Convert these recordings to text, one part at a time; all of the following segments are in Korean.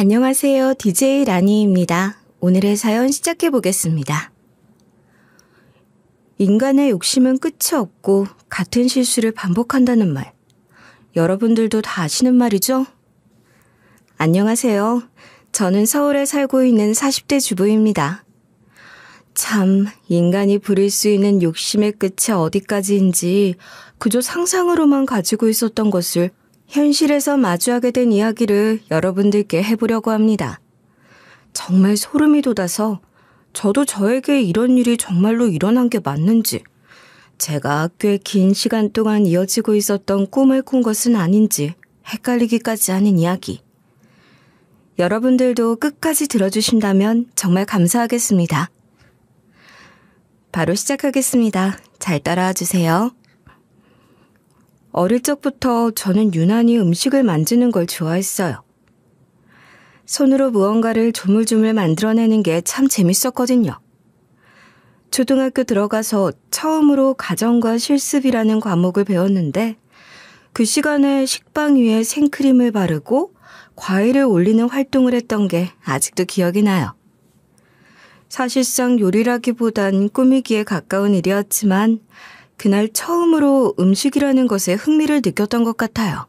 안녕하세요. DJ 라니입니다. 오늘의 사연 시작해 보겠습니다. 인간의 욕심은 끝이 없고 같은 실수를 반복한다는 말. 여러분들도 다 아시는 말이죠? 안녕하세요. 저는 서울에 살고 있는 40대 주부입니다. 참, 인간이 부릴 수 있는 욕심의 끝이 어디까지인지 그저 상상으로만 가지고 있었던 것을 현실에서 마주하게 된 이야기를 여러분들께 해보려고 합니다. 정말 소름이 돋아서 저도 저에게 이런 일이 정말로 일어난 게 맞는지, 제가 꽤 긴 시간 동안 이어지고 있었던 꿈을 꾼 것은 아닌지 헷갈리기까지 하는 이야기. 여러분들도 끝까지 들어주신다면 정말 감사하겠습니다. 바로 시작하겠습니다. 잘 따라와 주세요. 어릴 적부터 저는 유난히 음식을 만드는 걸 좋아했어요. 손으로 무언가를 조물조물 만들어내는 게 참 재밌었거든요. 초등학교 들어가서 처음으로 가정과 실습이라는 과목을 배웠는데 그 시간에 식빵 위에 생크림을 바르고 과일을 올리는 활동을 했던 게 아직도 기억이 나요. 사실상 요리라기보단 꾸미기에 가까운 일이었지만 그날 처음으로 음식이라는 것에 흥미를 느꼈던 것 같아요.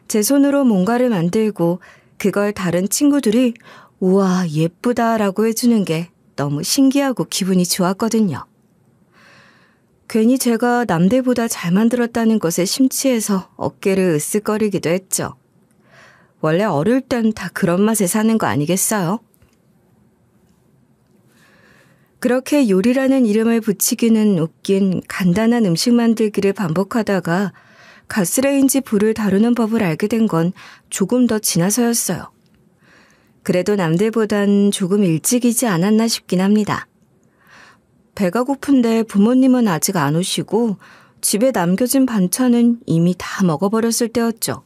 제 손으로 뭔가를 만들고 그걸 다른 친구들이 우와 예쁘다 라고 해주는 게 너무 신기하고 기분이 좋았거든요. 괜히 제가 남들보다 잘 만들었다는 것에 심취해서 어깨를 으쓱거리기도 했죠. 원래 어릴 땐 다 그런 맛에 사는 거 아니겠어요? 그렇게 요리라는 이름을 붙이기는 웃긴 간단한 음식 만들기를 반복하다가 가스레인지 불을 다루는 법을 알게 된 건 조금 더 지나서였어요. 그래도 남들보단 조금 일찍이지 않았나 싶긴 합니다. 배가 고픈데 부모님은 아직 안 오시고 집에 남겨진 반찬은 이미 다 먹어버렸을 때였죠.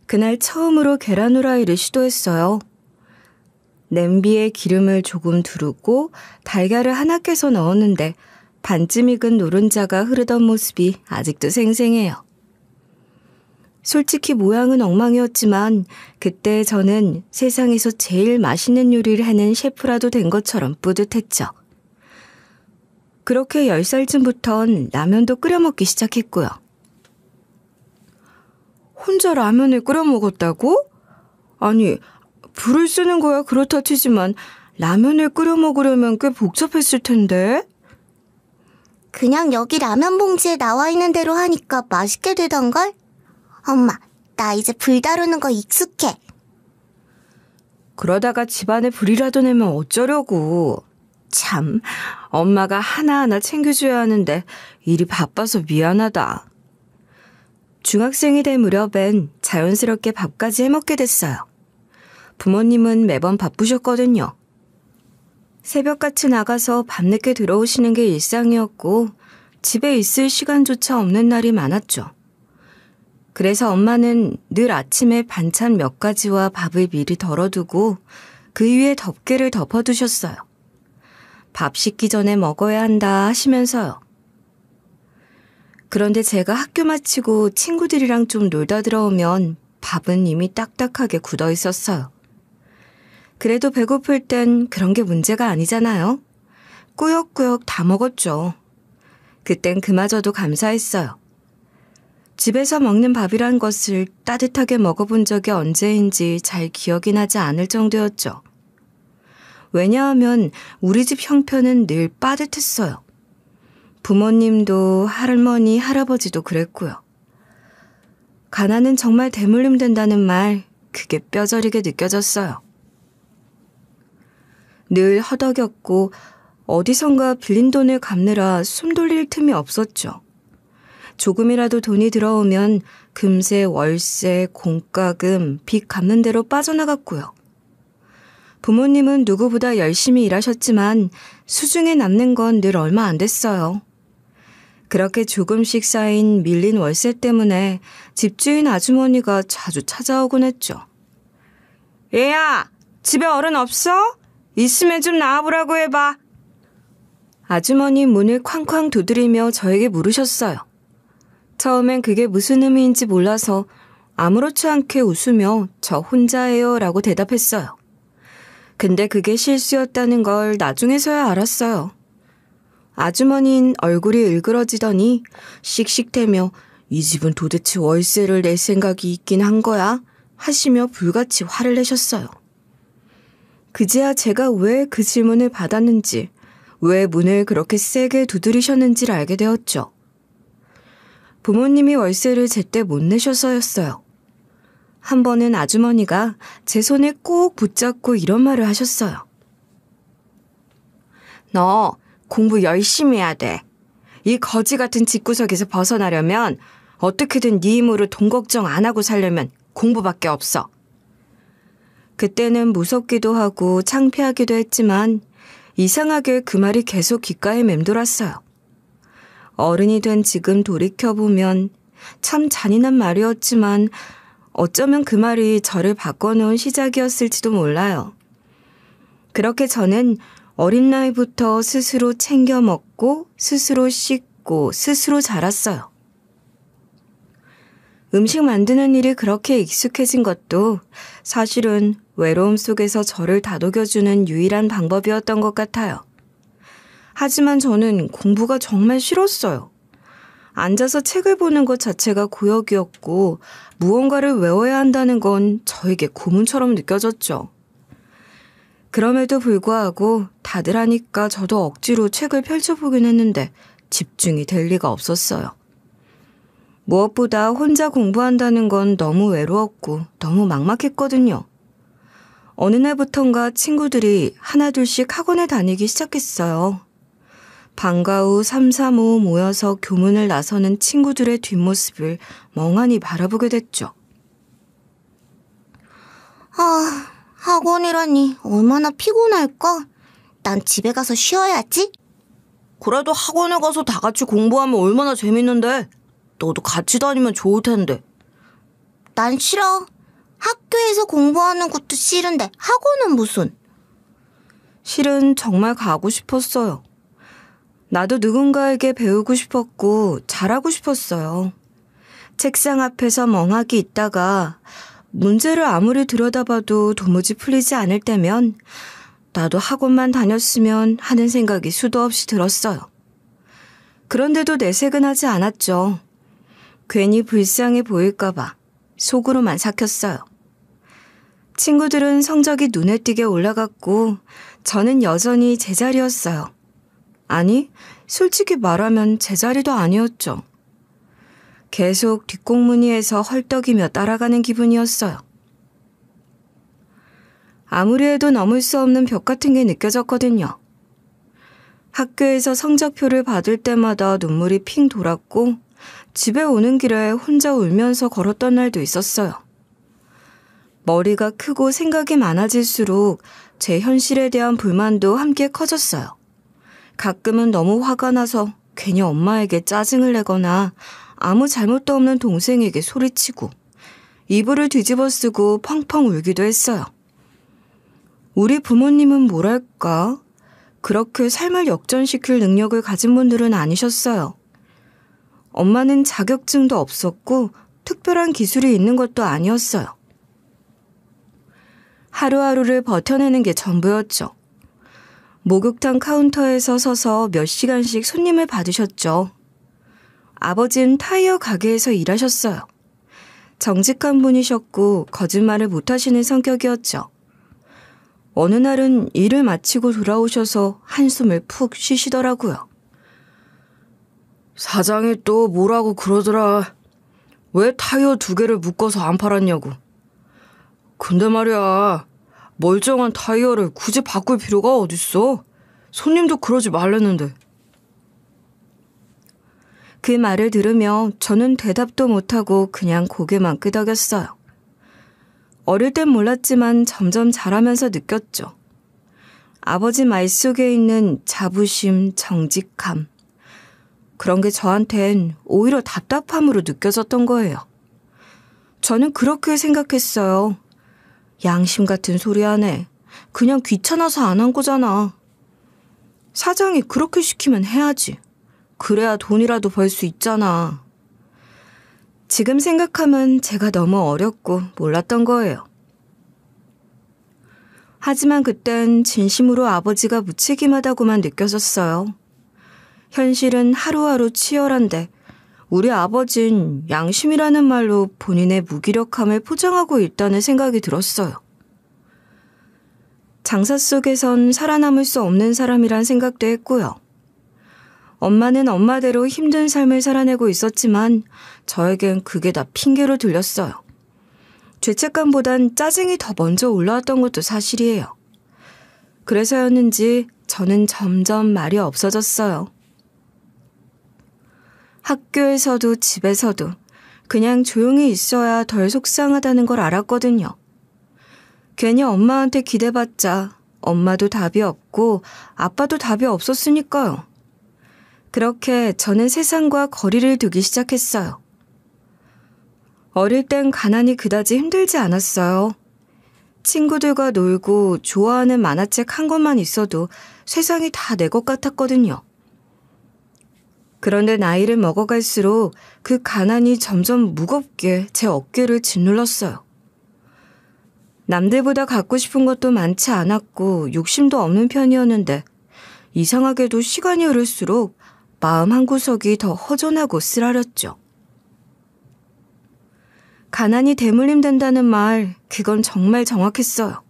그날 처음으로 계란 후라이를 시도했어요. 냄비에 기름을 조금 두르고 달걀을 하나 깨서 넣었는데 반쯤 익은 노른자가 흐르던 모습이 아직도 생생해요. 솔직히 모양은 엉망이었지만 그때 저는 세상에서 제일 맛있는 요리를 하는 셰프라도 된 것처럼 뿌듯했죠. 그렇게 10살쯤부턴 라면도 끓여 먹기 시작했고요. 혼자 라면을 끓여 먹었다고? 아니, 불을 쓰는 거야 그렇다 치지만 라면을 끓여 먹으려면 꽤 복잡했을 텐데? 그냥 여기 라면 봉지에 나와 있는 대로 하니까 맛있게 되던걸? 엄마, 나 이제 불 다루는 거 익숙해. 그러다가 집안에 불이라도 내면 어쩌려고. 참, 엄마가 하나하나 챙겨줘야 하는데 일이 바빠서 미안하다. 중학생이 될 무렵엔 자연스럽게 밥까지 해먹게 됐어요. 부모님은 매번 바쁘셨거든요. 새벽같이 나가서 밤늦게 들어오시는 게 일상이었고 집에 있을 시간조차 없는 날이 많았죠. 그래서 엄마는 늘 아침에 반찬 몇 가지와 밥을 미리 덜어두고 그 위에 덮개를 덮어두셨어요. 밥 식기 전에 먹어야 한다 하시면서요. 그런데 제가 학교 마치고 친구들이랑 좀 놀다 들어오면 밥은 이미 딱딱하게 굳어 있었어요. 그래도 배고플 땐 그런 게 문제가 아니잖아요. 꾸역꾸역 다 먹었죠. 그땐 그마저도 감사했어요. 집에서 먹는 밥이란 것을 따뜻하게 먹어본 적이 언제인지 잘 기억이 나지 않을 정도였죠. 왜냐하면 우리 집 형편은 늘 빠듯했어요. 부모님도 할머니, 할아버지도 그랬고요. 가난은 정말 대물림 된다는 말, 그게 뼈저리게 느껴졌어요. 늘 허덕였고 어디선가 빌린 돈을 갚느라 숨 돌릴 틈이 없었죠. 조금이라도 돈이 들어오면 금세 월세, 공과금, 빚 갚는 대로 빠져나갔고요. 부모님은 누구보다 열심히 일하셨지만 수중에 남는 건 늘 얼마 안 됐어요. 그렇게 조금씩 쌓인 밀린 월세 때문에 집주인 아주머니가 자주 찾아오곤 했죠. 얘야, 집에 어른 없어? 있으면 좀 나와보라고 해봐. 아주머니 문을 쾅쾅 두드리며 저에게 물으셨어요. 처음엔 그게 무슨 의미인지 몰라서 아무렇지 않게 웃으며 저 혼자예요 라고 대답했어요. 근데 그게 실수였다는 걸 나중에서야 알았어요. 아주머니는 얼굴이 일그러지더니 씩씩대며 이 집은 도대체 월세를 낼 생각이 있긴 한 거야? 하시며 불같이 화를 내셨어요. 그제야 제가 왜 그 질문을 받았는지, 왜 문을 그렇게 세게 두드리셨는지를 알게 되었죠. 부모님이 월세를 제때 못 내셔서였어요. 한 번은 아주머니가 제 손을 꼭 붙잡고 이런 말을 하셨어요. 너 공부 열심히 해야 돼. 이 거지 같은 집구석에서 벗어나려면 어떻게든 네 힘으로 돈 걱정 안 하고 살려면 공부밖에 없어. 그때는 무섭기도 하고 창피하기도 했지만 이상하게 그 말이 계속 귓가에 맴돌았어요. 어른이 된 지금 돌이켜보면 참 잔인한 말이었지만 어쩌면 그 말이 저를 바꿔놓은 시작이었을지도 몰라요. 그렇게 저는 어린 나이부터 스스로 챙겨 먹고 스스로 씻고 스스로 자랐어요. 음식 만드는 일이 그렇게 익숙해진 것도 사실은 외로움 속에서 저를 다독여주는 유일한 방법이었던 것 같아요. 하지만 저는 공부가 정말 싫었어요. 앉아서 책을 보는 것 자체가 고역이었고 무언가를 외워야 한다는 건 저에게 고문처럼 느껴졌죠. 그럼에도 불구하고 다들 하니까 저도 억지로 책을 펼쳐보긴 했는데 집중이 될 리가 없었어요. 무엇보다 혼자 공부한다는 건 너무 외로웠고 너무 막막했거든요. 어느 날부턴가 친구들이 하나둘씩 학원에 다니기 시작했어요. 방과 후 3, 4, 5 모여서 교문을 나서는 친구들의 뒷모습을 멍하니 바라보게 됐죠. 학원이라니 얼마나 피곤할까? 난 집에 가서 쉬어야지. 그래도 학원에 가서 다 같이 공부하면 얼마나 재밌는데. 너도 같이 다니면 좋을 텐데. 난 싫어. 학교에서 공부하는 것도 싫은데 학원은 무슨. 실은 정말 가고 싶었어요. 나도 누군가에게 배우고 싶었고 잘하고 싶었어요. 책상 앞에서 멍하게 있다가 문제를 아무리 들여다봐도 도무지 풀리지 않을 때면 나도 학원만 다녔으면 하는 생각이 수도 없이 들었어요. 그런데도 내색은 하지 않았죠. 괜히 불쌍해 보일까봐 속으로만 삭혔어요. 친구들은 성적이 눈에 띄게 올라갔고 저는 여전히 제자리였어요. 아니, 솔직히 말하면 제자리도 아니었죠. 계속 뒷공무니에서 헐떡이며 따라가는 기분이었어요. 아무리 해도 넘을 수 없는 벽 같은 게 느껴졌거든요. 학교에서 성적표를 받을 때마다 눈물이 핑 돌았고 집에 오는 길에 혼자 울면서 걸었던 날도 있었어요. 머리가 크고 생각이 많아질수록 제 현실에 대한 불만도 함께 커졌어요. 가끔은 너무 화가 나서 괜히 엄마에게 짜증을 내거나 아무 잘못도 없는 동생에게 소리치고 이불을 뒤집어 쓰고 펑펑 울기도 했어요. 우리 부모님은 뭐랄까? 그렇게 삶을 역전시킬 능력을 가진 분들은 아니셨어요. 엄마는 자격증도 없었고 특별한 기술이 있는 것도 아니었어요. 하루하루를 버텨내는 게 전부였죠. 목욕탕 카운터에서 서서 몇 시간씩 손님을 받으셨죠. 아버지는 타이어 가게에서 일하셨어요. 정직한 분이셨고 거짓말을 못하시는 성격이었죠. 어느 날은 일을 마치고 돌아오셔서 한숨을 푹 쉬시더라고요. 사장이 또 뭐라고 그러더라. 왜 타이어 2개를 묶어서 안 팔았냐고. 근데 말이야, 멀쩡한 타이어를 굳이 바꿀 필요가 어딨어. 손님도 그러지 말랬는데. 그 말을 들으며 저는 대답도 못하고 그냥 고개만 끄덕였어요. 어릴 땐 몰랐지만 점점 자라면서 느꼈죠. 아버지 말 속에 있는 자부심, 정직함. 그런 게 저한텐 오히려 답답함으로 느껴졌던 거예요. 저는 그렇게 생각했어요. 양심 같은 소리 하네. 그냥 귀찮아서 안 한 거잖아. 사장이 그렇게 시키면 해야지. 그래야 돈이라도 벌 수 있잖아. 지금 생각하면 제가 너무 어렸고 몰랐던 거예요. 하지만 그땐 진심으로 아버지가 무책임하다고만 느껴졌어요. 현실은 하루하루 치열한데 우리 아버진 양심이라는 말로 본인의 무기력함을 포장하고 있다는 생각이 들었어요. 장사 속에선 살아남을 수 없는 사람이란 생각도 했고요. 엄마는 엄마대로 힘든 삶을 살아내고 있었지만 저에겐 그게 다 핑계로 들렸어요. 죄책감보단 짜증이 더 먼저 올라왔던 것도 사실이에요. 그래서였는지 저는 점점 말이 없어졌어요. 학교에서도 집에서도 그냥 조용히 있어야 덜 속상하다는 걸 알았거든요. 괜히 엄마한테 기대봤자 엄마도 답이 없고 아빠도 답이 없었으니까요. 그렇게 저는 세상과 거리를 두기 시작했어요. 어릴 땐 가난이 그다지 힘들지 않았어요. 친구들과 놀고 좋아하는 만화책 한 권만 있어도 세상이 다 내 것 같았거든요. 그런데 나이를 먹어갈수록 그 가난이 점점 무겁게 제 어깨를 짓눌렀어요. 남들보다 갖고 싶은 것도 많지 않았고 욕심도 없는 편이었는데 이상하게도 시간이 흐를수록 마음 한구석이 더 허전하고 쓰라렸죠. 가난이 대물림된다는 말, 그건 정말 정확했어요.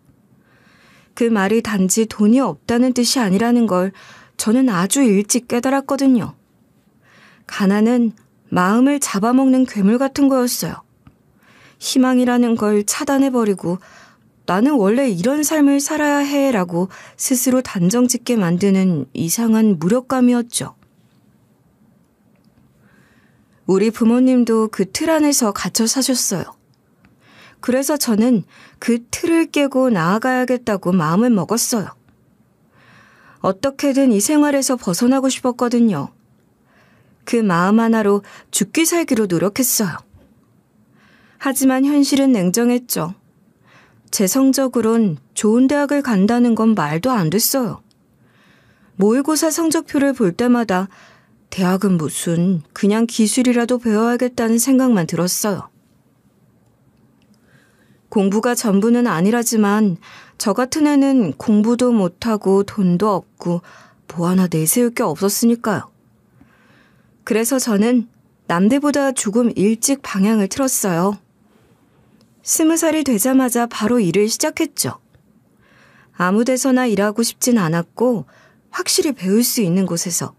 그 말이 단지 돈이 없다는 뜻이 아니라는 걸 저는 아주 일찍 깨달았거든요. 가난은 마음을 잡아먹는 괴물 같은 거였어요. 희망이라는 걸 차단해버리고 나는 원래 이런 삶을 살아야 해라고 스스로 단정짓게 만드는 이상한 무력감이었죠. 우리 부모님도 그 틀 안에서 갇혀 사셨어요. 그래서 저는 그 틀을 깨고 나아가야겠다고 마음을 먹었어요. 어떻게든 이 생활에서 벗어나고 싶었거든요. 그 마음 하나로 죽기 살기로 노력했어요. 하지만 현실은 냉정했죠. 제 성적으론 좋은 대학을 간다는 건 말도 안 됐어요. 모의고사 성적표를 볼 때마다 대학은 무슨 그냥 기술이라도 배워야겠다는 생각만 들었어요. 공부가 전부는 아니라지만 저 같은 애는 공부도 못하고 돈도 없고 뭐 하나 내세울 게 없었으니까요. 그래서 저는 남들보다 조금 일찍 방향을 틀었어요. 20살이 되자마자 바로 일을 시작했죠. 아무 데서나 일하고 싶진 않았고 확실히 배울 수 있는 곳에서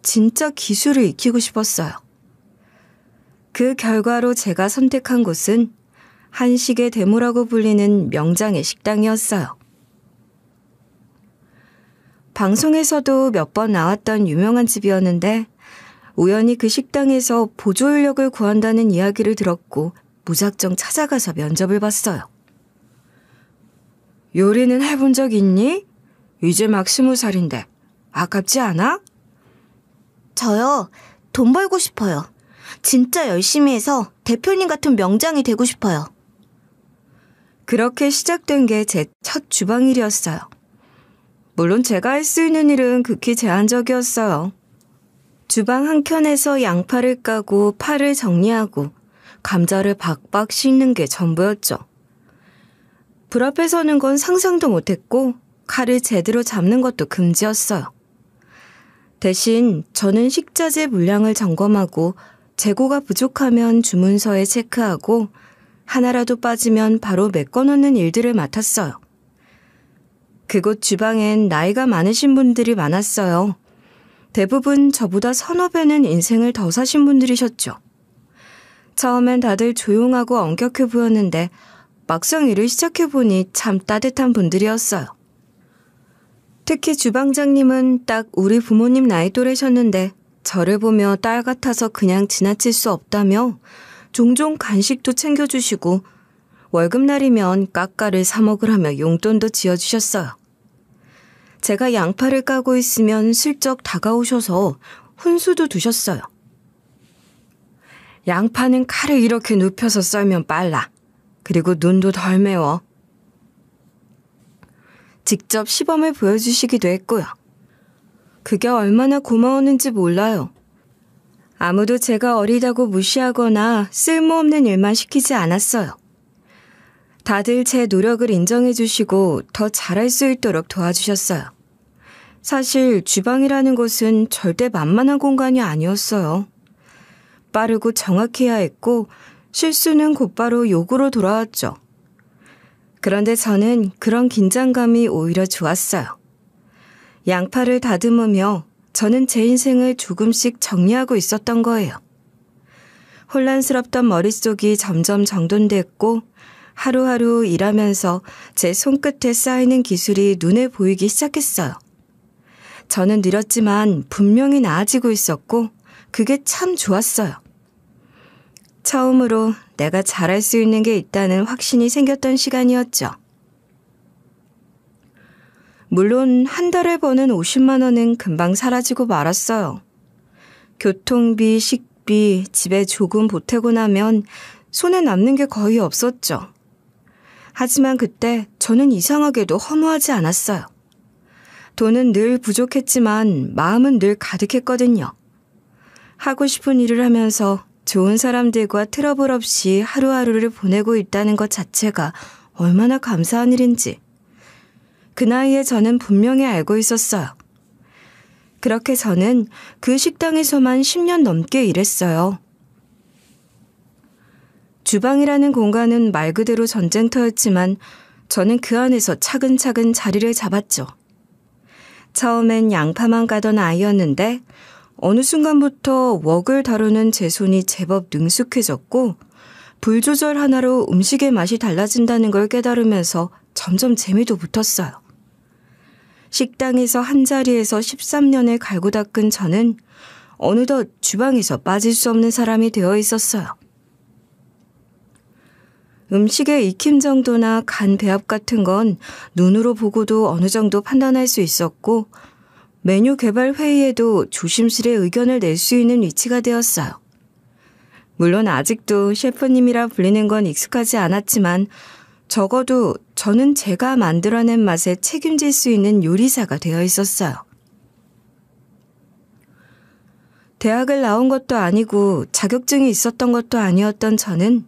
진짜 기술을 익히고 싶었어요. 그 결과로 제가 선택한 곳은 한식의 데모라고 불리는 명장의 식당이었어요. 방송에서도 몇 번 나왔던 유명한 집이었는데 우연히 그 식당에서 보조 인력을 구한다는 이야기를 들었고 무작정 찾아가서 면접을 봤어요. 요리는 해본 적 있니? 이제 막 20살인데 아깝지 않아? 저요, 돈 벌고 싶어요. 진짜 열심히 해서 대표님 같은 명장이 되고 싶어요. 그렇게 시작된 게 제 첫 주방일이었어요. 물론 제가 할 수 있는 일은 극히 제한적이었어요. 주방 한켠에서 양파를 까고 파를 정리하고 감자를 박박 씻는 게 전부였죠. 불 앞에 서는 건 상상도 못했고 칼을 제대로 잡는 것도 금지였어요. 대신 저는 식자재 물량을 점검하고 재고가 부족하면 주문서에 체크하고 하나라도 빠지면 바로 메꿔놓는 일들을 맡았어요. 그곳 주방엔 나이가 많으신 분들이 많았어요. 대부분 저보다 서너 배는 인생을 더 사신 분들이셨죠. 처음엔 다들 조용하고 엄격해 보였는데 막상 일을 시작해보니 참 따뜻한 분들이었어요. 특히 주방장님은 딱 우리 부모님 나이 또래셨는데 저를 보며 딸 같아서 그냥 지나칠 수 없다며 종종 간식도 챙겨주시고 월급날이면 까까를 사 먹으라며 용돈도 지어주셨어요. 제가 양파를 까고 있으면 슬쩍 다가오셔서 훈수도 두셨어요. 양파는 칼을 이렇게 눕혀서 썰면 빨라. 그리고 눈도 덜 매워. 직접 시범을 보여주시기도 했고요. 그게 얼마나 고마웠는지 몰라요. 아무도 제가 어리다고 무시하거나 쓸모없는 일만 시키지 않았어요. 다들 제 노력을 인정해 주시고 더 잘할 수 있도록 도와주셨어요. 사실 주방이라는 곳은 절대 만만한 공간이 아니었어요. 빠르고 정확해야 했고 실수는 곧바로 욕으로 돌아왔죠. 그런데 저는 그런 긴장감이 오히려 좋았어요. 양파를 다듬으며 저는 제 인생을 조금씩 정리하고 있었던 거예요. 혼란스럽던 머릿속이 점점 정돈됐고 하루하루 일하면서 제 손끝에 쌓이는 기술이 눈에 보이기 시작했어요. 저는 느렸지만 분명히 나아지고 있었고 그게 참 좋았어요. 처음으로 내가 잘할 수 있는 게 있다는 확신이 생겼던 시간이었죠. 물론 한 달에 버는 50만 원은 금방 사라지고 말았어요. 교통비, 식비, 집에 조금 보태고 나면 손에 남는 게 거의 없었죠. 하지만 그때 저는 이상하게도 허무하지 않았어요. 돈은 늘 부족했지만 마음은 늘 가득했거든요. 하고 싶은 일을 하면서 좋은 사람들과 트러블 없이 하루하루를 보내고 있다는 것 자체가 얼마나 감사한 일인지 그 나이에 저는 분명히 알고 있었어요. 그렇게 저는 그 식당에서만 10년 넘게 일했어요. 주방이라는 공간은 말 그대로 전쟁터였지만 저는 그 안에서 차근차근 자리를 잡았죠. 처음엔 양파만 가던 아이였는데 어느 순간부터 웍을 다루는 제 손이 제법 능숙해졌고 불 조절 하나로 음식의 맛이 달라진다는 걸 깨달으면서 점점 재미도 붙었어요. 식당에서 한자리에서 13년을 갈고 닦은 저는 어느덧 주방에서 빠질 수 없는 사람이 되어 있었어요. 음식의 익힘 정도나 간 배합 같은 건 눈으로 보고도 어느 정도 판단할 수 있었고 메뉴 개발 회의에도 조심스레 의견을 낼 수 있는 위치가 되었어요. 물론 아직도 셰프님이라 불리는 건 익숙하지 않았지만 적어도 저는 제가 만들어낸 맛에 책임질 수 있는 요리사가 되어 있었어요. 대학을 나온 것도 아니고 자격증이 있었던 것도 아니었던 저는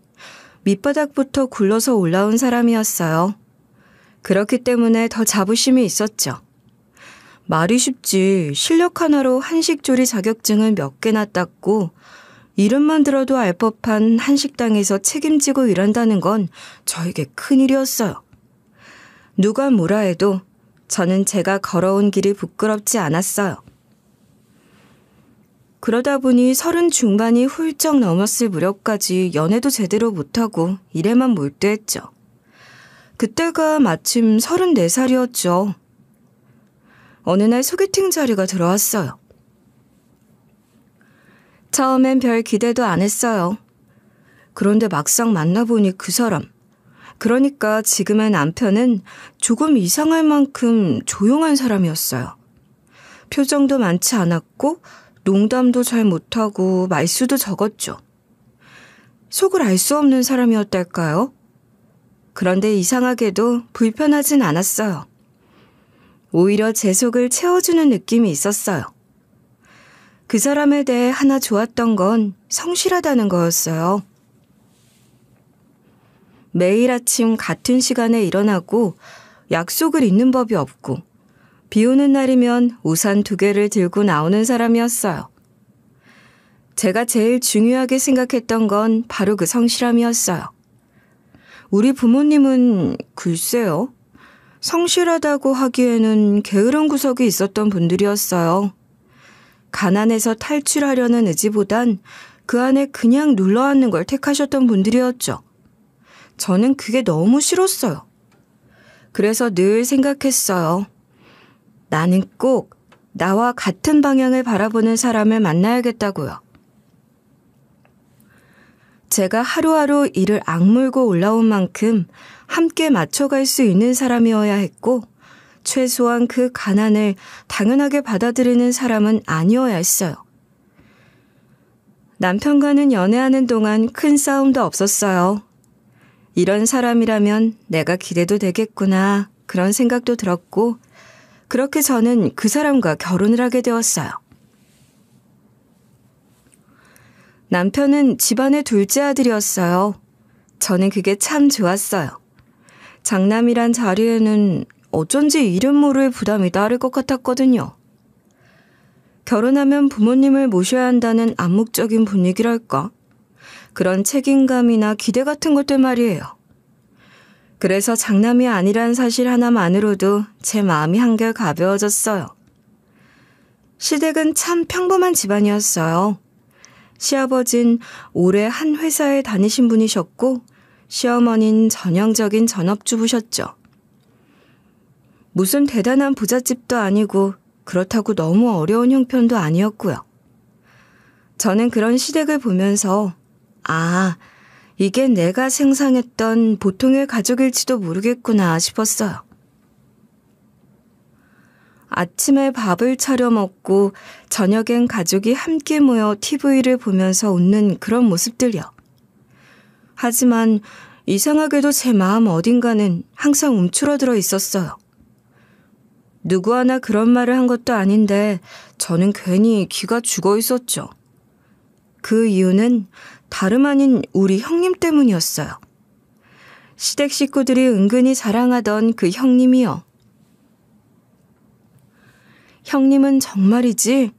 밑바닥부터 굴러서 올라온 사람이었어요. 그렇기 때문에 더 자부심이 있었죠. 말이 쉽지 실력 하나로 한식조리 자격증을 몇 개나 땄고 이름만 들어도 알 법한 한식당에서 책임지고 일한다는 건 저에게 큰일이었어요. 누가 뭐라 해도 저는 제가 걸어온 길이 부끄럽지 않았어요. 그러다 보니 30 중반이 훌쩍 넘었을 무렵까지 연애도 제대로 못하고 일에만 몰두했죠. 그때가 마침 34살이었죠. 어느 날 소개팅 자리가 들어왔어요. 처음엔 별 기대도 안 했어요. 그런데 막상 만나보니 그 사람, 그러니까 지금의 남편은 조금 이상할 만큼 조용한 사람이었어요. 표정도 많지 않았고 농담도 잘 못하고 말수도 적었죠. 속을 알 수 없는 사람이었달까요? 그런데 이상하게도 불편하진 않았어요. 오히려 제 속을 채워주는 느낌이 있었어요. 그 사람에 대해 하나 좋았던 건 성실하다는 거였어요. 매일 아침 같은 시간에 일어나고 약속을 잊는 법이 없고 비 오는 날이면 우산 2개를 들고 나오는 사람이었어요. 제가 제일 중요하게 생각했던 건 바로 그 성실함이었어요. 우리 부모님은 글쎄요. 성실하다고 하기에는 게으른 구석이 있었던 분들이었어요. 가난에서 탈출하려는 의지보단 그 안에 그냥 눌러앉는 걸 택하셨던 분들이었죠. 저는 그게 너무 싫었어요. 그래서 늘 생각했어요. 나는 꼭 나와 같은 방향을 바라보는 사람을 만나야겠다고요. 제가 하루하루 일을 악물고 올라온 만큼 함께 맞춰갈 수 있는 사람이어야 했고 최소한 그 가난을 당연하게 받아들이는 사람은 아니어야 했어요. 남편과는 연애하는 동안 큰 싸움도 없었어요. 이런 사람이라면 내가 기대도 되겠구나 그런 생각도 들었고 그렇게 저는 그 사람과 결혼을 하게 되었어요. 남편은 집안의 둘째 아들이었어요. 저는 그게 참 좋았어요. 장남이란 자리에는 어쩐지 이름 모를 부담이 따를 것 같았거든요. 결혼하면 부모님을 모셔야 한다는 암묵적인 분위기랄까? 그런 책임감이나 기대 같은 것들 말이에요. 그래서 장남이 아니란 사실 하나만으로도 제 마음이 한결 가벼워졌어요. 시댁은 참 평범한 집안이었어요. 시아버진 오래 한 회사에 다니신 분이셨고 시어머니는 전형적인 전업주부셨죠. 무슨 대단한 부잣집도 아니고 그렇다고 너무 어려운 형편도 아니었고요. 저는 그런 시댁을 보면서 이게 내가 상상했던 보통의 가족일지도 모르겠구나 싶었어요. 아침에 밥을 차려 먹고 저녁엔 가족이 함께 모여 TV를 보면서 웃는 그런 모습들이요. 하지만 이상하게도 제 마음 어딘가는 항상 움츠러들어 있었어요. 누구 하나 그런 말을 한 것도 아닌데 저는 괜히 기가 죽어 있었죠. 그 이유는 다름 아닌 우리 형님 때문이었어요. 시댁 식구들이 은근히 자랑하던 그 형님이요. 형님은 정말이지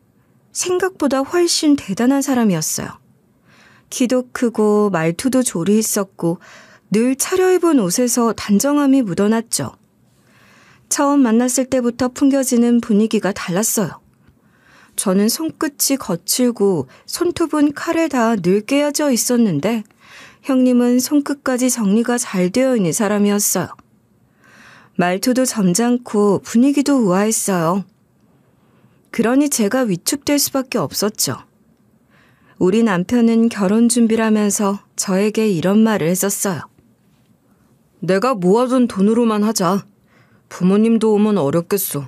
생각보다 훨씬 대단한 사람이었어요. 키도 크고 말투도 조리 있었고 늘 차려입은 옷에서 단정함이 묻어났죠. 처음 만났을 때부터 풍겨지는 분위기가 달랐어요. 저는 손끝이 거칠고 손톱은 칼에 다 늘 깨어져 있었는데 형님은 손끝까지 정리가 잘 되어 있는 사람이었어요. 말투도 점잖고 분위기도 우아했어요. 그러니 제가 위축될 수밖에 없었죠. 우리 남편은 결혼 준비를 하면서 저에게 이런 말을 했었어요. 내가 모아둔 돈으로만 하자. 부모님 도움은 어렵겠소.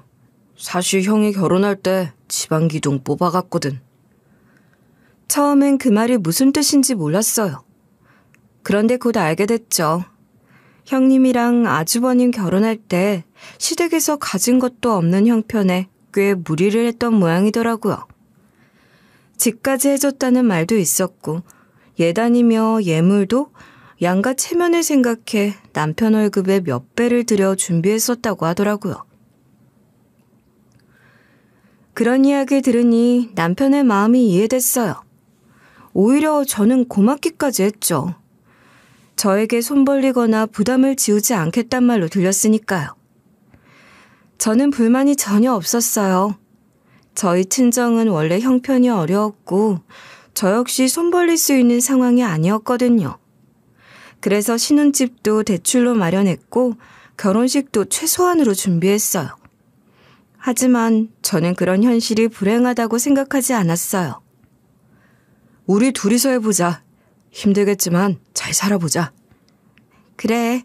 사실 형이 결혼할 때 지방기둥 뽑아갔거든. 처음엔 그 말이 무슨 뜻인지 몰랐어요. 그런데 곧 알게 됐죠. 형님이랑 아주버님 결혼할 때 시댁에서 가진 것도 없는 형편에 꽤 무리를 했던 모양이더라고요. 집까지 해줬다는 말도 있었고 예단이며 예물도 양가 체면을 생각해 남편 월급의 몇 배를 들여 준비했었다고 하더라고요. 그런 이야기 들으니 남편의 마음이 이해됐어요. 오히려 저는 고맙기까지 했죠. 저에게 손 벌리거나 부담을 지우지 않겠단 말로 들렸으니까요. 저는 불만이 전혀 없었어요. 저희 친정은 원래 형편이 어려웠고 저 역시 손 벌릴 수 있는 상황이 아니었거든요. 그래서 신혼집도 대출로 마련했고 결혼식도 최소한으로 준비했어요. 하지만 저는 그런 현실이 불행하다고 생각하지 않았어요. 우리 둘이서 해보자. 힘들겠지만 잘 살아보자. 그래.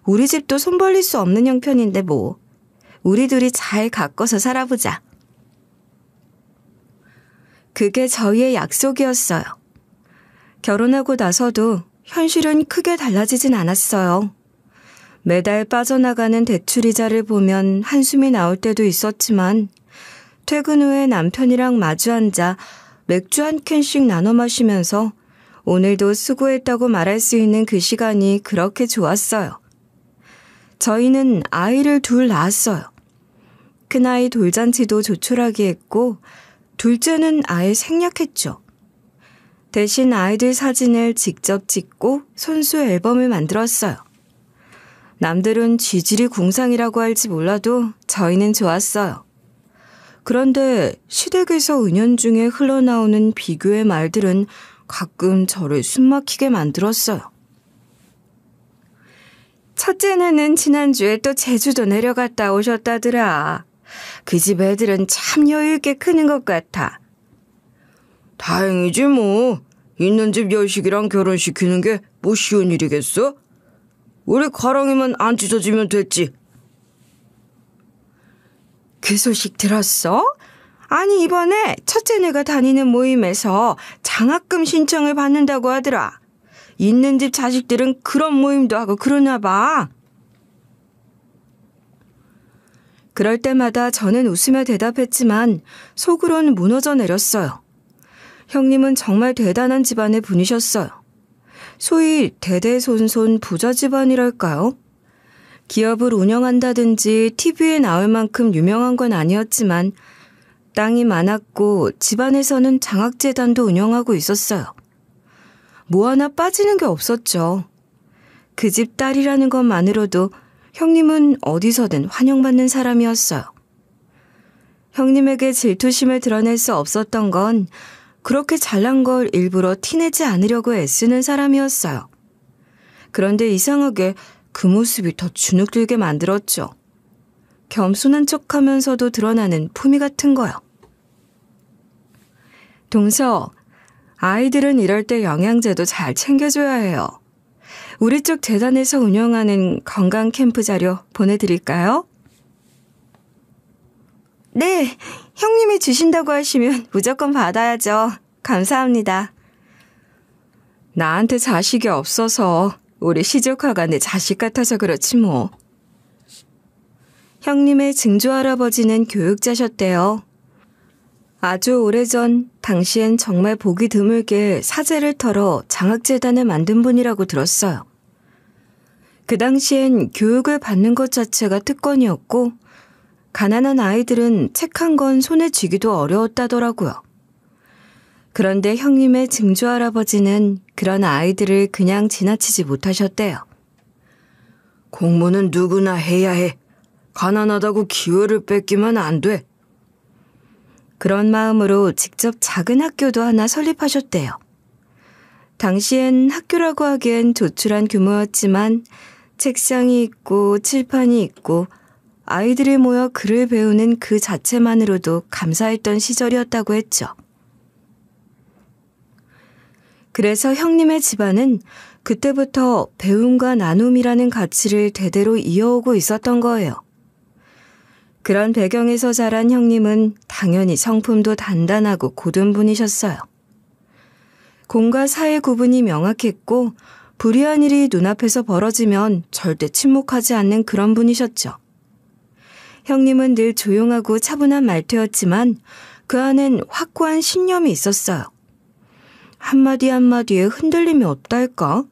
우리 집도 손 벌릴 수 없는 형편인데 뭐. 우리 둘이 잘 가꿔서 살아보자. 그게 저희의 약속이었어요. 결혼하고 나서도 현실은 크게 달라지진 않았어요. 매달 빠져나가는 대출이자를 보면 한숨이 나올 때도 있었지만 퇴근 후에 남편이랑 마주 앉아 맥주 한 캔씩 나눠 마시면서 오늘도 수고했다고 말할 수 있는 그 시간이 그렇게 좋았어요. 저희는 아이를 둘 낳았어요. 큰아이 돌잔치도 조촐하게 했고 둘째는 아예 생략했죠. 대신 아이들 사진을 직접 찍고 손수 앨범을 만들었어요. 남들은 쥐질이 궁상이라고 할지 몰라도 저희는 좋았어요. 그런데 시댁에서 은연중에 흘러나오는 비교의 말들은 가끔 저를 숨막히게 만들었어요. 첫째는 지난주에 또 제주도 내려갔다 오셨다더라. 그 집 애들은 참 여유있게 크는 것 같아. 다행이지 뭐. 있는 집 여식이랑 결혼시키는 게 뭐 쉬운 일이겠어? 우리 가랑이만 안 찢어지면 됐지. 그 소식 들었어? 아니 이번에 첫째네가 다니는 모임에서 장학금 신청을 받는다고 하더라. 있는 집 자식들은 그런 모임도 하고 그러나 봐. 그럴 때마다 저는 웃으며 대답했지만 속으로는 무너져 내렸어요. 형님은 정말 대단한 집안의 분이셨어요. 소위 대대손손 부자 집안이랄까요? 기업을 운영한다든지 TV에 나올 만큼 유명한 건 아니었지만 땅이 많았고 집안에서는 장학재단도 운영하고 있었어요. 뭐 하나 빠지는 게 없었죠. 그 집 딸이라는 것만으로도 형님은 어디서든 환영받는 사람이었어요. 형님에게 질투심을 드러낼 수 없었던 건 그렇게 잘난 걸 일부러 티내지 않으려고 애쓰는 사람이었어요. 그런데 이상하게 그 모습이 더 주눅들게 만들었죠. 겸손한 척하면서도 드러나는 품위 같은 거요. 동서, 아이들은 이럴 때 영양제도 잘 챙겨줘야 해요. 우리 쪽 재단에서 운영하는 건강 캠프 자료 보내드릴까요? 네, 형님이 주신다고 하시면 무조건 받아야죠. 감사합니다. 나한테 자식이 없어서 우리 시조카가 내 자식 같아서 그렇지 뭐. 형님의 증조할아버지는 교육자셨대요. 아주 오래전 당시엔 정말 보기 드물게 사재를 털어 장학재단을 만든 분이라고 들었어요. 그 당시엔 교육을 받는 것 자체가 특권이었고 가난한 아이들은 책 한 권 손에 쥐기도 어려웠다더라고요. 그런데 형님의 증조할아버지는 그런 아이들을 그냥 지나치지 못하셨대요. 공부는 누구나 해야 해. 가난하다고 기회를 뺏기면 안 돼. 그런 마음으로 직접 작은 학교도 하나 설립하셨대요. 당시엔 학교라고 하기엔 조촐한 규모였지만 책상이 있고 칠판이 있고 아이들이 모여 글을 배우는 그 자체만으로도 감사했던 시절이었다고 했죠. 그래서 형님의 집안은 그때부터 배움과 나눔이라는 가치를 대대로 이어오고 있었던 거예요. 그런 배경에서 자란 형님은 당연히 성품도 단단하고 고든 분이셨어요. 공과 사의 구분이 명확했고 불의한 일이 눈앞에서 벌어지면 절대 침묵하지 않는 그런 분이셨죠. 형님은 늘 조용하고 차분한 말투였지만 그 안엔 확고한 신념이 있었어요. 한마디 한마디에 흔들림이 없달까?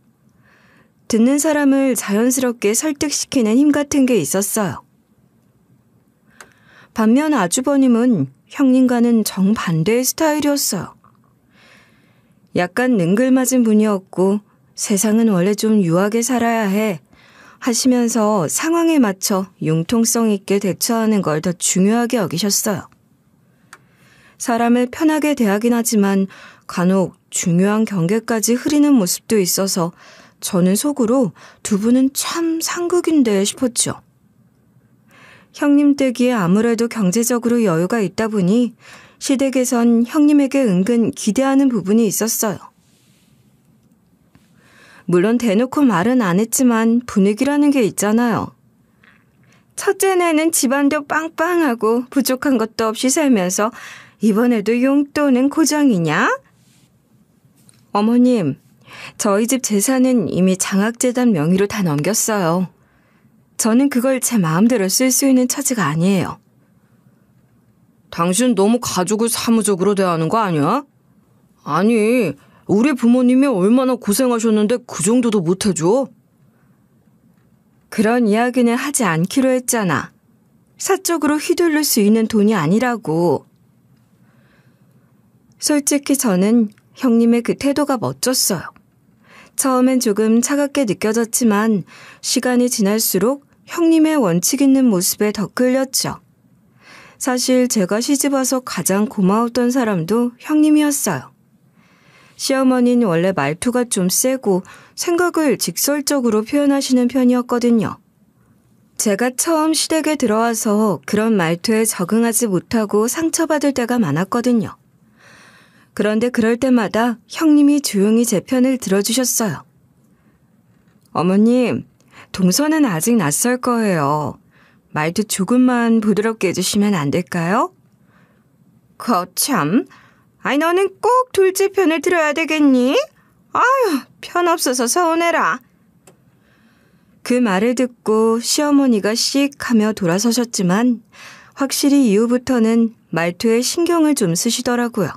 듣는 사람을 자연스럽게 설득시키는 힘 같은 게 있었어요. 반면 아주버님은 형님과는 정반대의 스타일이었어요. 약간 능글맞은 분이었고 세상은 원래 좀 유하게 살아야 해 하시면서 상황에 맞춰 융통성 있게 대처하는 걸 더 중요하게 여기셨어요. 사람을 편하게 대하긴 하지만 간혹 중요한 경계까지 흐리는 모습도 있어서 저는 속으로 두 분은 참 상극인데 싶었죠. 형님 댁이 아무래도 경제적으로 여유가 있다 보니 시댁에선 형님에게 은근 기대하는 부분이 있었어요. 물론 대놓고 말은 안 했지만 분위기라는 게 있잖아요. 첫째네는 집안도 빵빵하고 부족한 것도 없이 살면서 이번에도 용돈은 고정이냐? 어머님, 저희 집 재산은 이미 장학재단 명의로 다 넘겼어요. 저는 그걸 제 마음대로 쓸 수 있는 처지가 아니에요. 당신 너무 가족을 사무적으로 대하는 거 아니야? 아니, 우리 부모님이 얼마나 고생하셨는데 그 정도도 못 해줘? 그런 이야기는 하지 않기로 했잖아. 사적으로 휘둘릴 수 있는 돈이 아니라고. 솔직히 저는 형님의 그 태도가 멋졌어요. 처음엔 조금 차갑게 느껴졌지만 시간이 지날수록 형님의 원칙 있는 모습에 더 끌렸죠. 사실 제가 시집와서 가장 고마웠던 사람도 형님이었어요. 시어머니는 원래 말투가 좀 세고 생각을 직설적으로 표현하시는 편이었거든요. 제가 처음 시댁에 들어와서 그런 말투에 적응하지 못하고 상처받을 때가 많았거든요. 그런데 그럴 때마다 형님이 조용히 제 편을 들어주셨어요. 어머님, 동서는 아직 낯설 거예요. 말도 조금만 부드럽게 해주시면 안 될까요? 거참, 아니 너는 꼭 둘째 편을 들어야 되겠니? 아유, 편 없어서 서운해라. 그 말을 듣고 시어머니가 씩 하며 돌아서셨지만 확실히 이후부터는 말투에 신경을 좀 쓰시더라고요.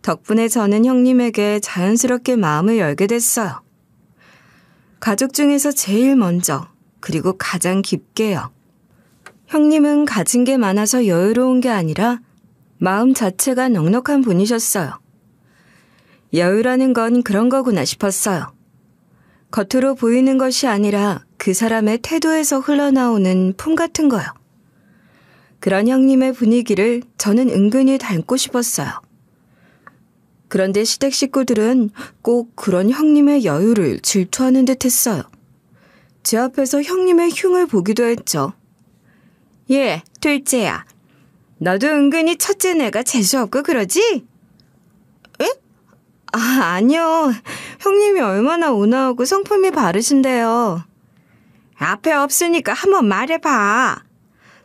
덕분에 저는 형님에게 자연스럽게 마음을 열게 됐어요. 가족 중에서 제일 먼저, 그리고 가장 깊게요. 형님은 가진 게 많아서 여유로운 게 아니라 마음 자체가 넉넉한 분이셨어요. 여유라는 건 그런 거구나 싶었어요. 겉으로 보이는 것이 아니라 그 사람의 태도에서 흘러나오는 품 같은 거요. 그런 형님의 분위기를 저는 은근히 닮고 싶었어요. 그런데 시댁 식구들은 꼭 그런 형님의 여유를 질투하는 듯 했어요. 제 앞에서 형님의 흉을 보기도 했죠. 예, 둘째야. 너도 은근히 첫째네가 재수없고 그러지? 에? 아니요. 형님이 얼마나 온화하고 성품이 바르신데요. 앞에 없으니까 한번 말해봐.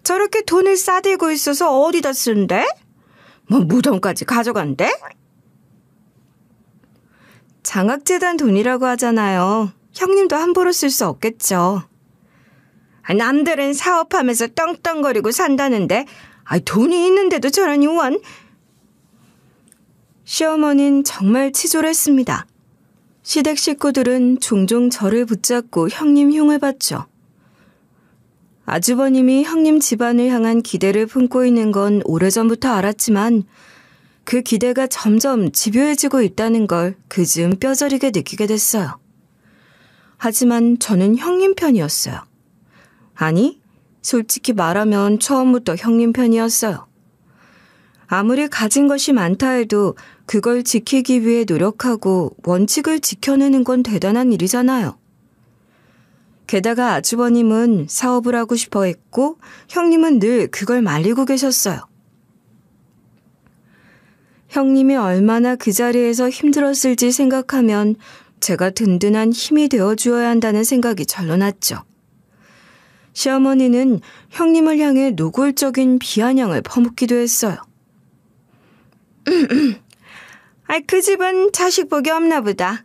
저렇게 돈을 싸들고 있어서 어디다 쓴대? 뭐 무덤까지 가져간대? 장학재단 돈이라고 하잖아요. 형님도 함부로 쓸 수 없겠죠. 남들은 사업하면서 떵떵거리고 산다는데 돈이 있는데도 저러니 원. 시어머니는 정말 치졸했습니다. 시댁 식구들은 종종 저를 붙잡고 형님 흉을 봤죠. 아주버님이 형님 집안을 향한 기대를 품고 있는 건 오래전부터 알았지만 그 기대가 점점 집요해지고 있다는 걸 그즈음 뼈저리게 느끼게 됐어요. 하지만 저는 형님 편이었어요. 아니, 솔직히 말하면 처음부터 형님 편이었어요. 아무리 가진 것이 많다 해도 그걸 지키기 위해 노력하고 원칙을 지켜내는 건 대단한 일이잖아요. 게다가 아주버님은 사업을 하고 싶어 했고 형님은 늘 그걸 말리고 계셨어요. 형님이 얼마나 그 자리에서 힘들었을지 생각하면 제가 든든한 힘이 되어주어야 한다는 생각이 절로 났죠. 시어머니는 형님을 향해 노골적인 비아냥을 퍼붓기도 했어요. 그 집은 자식 복이 없나 보다.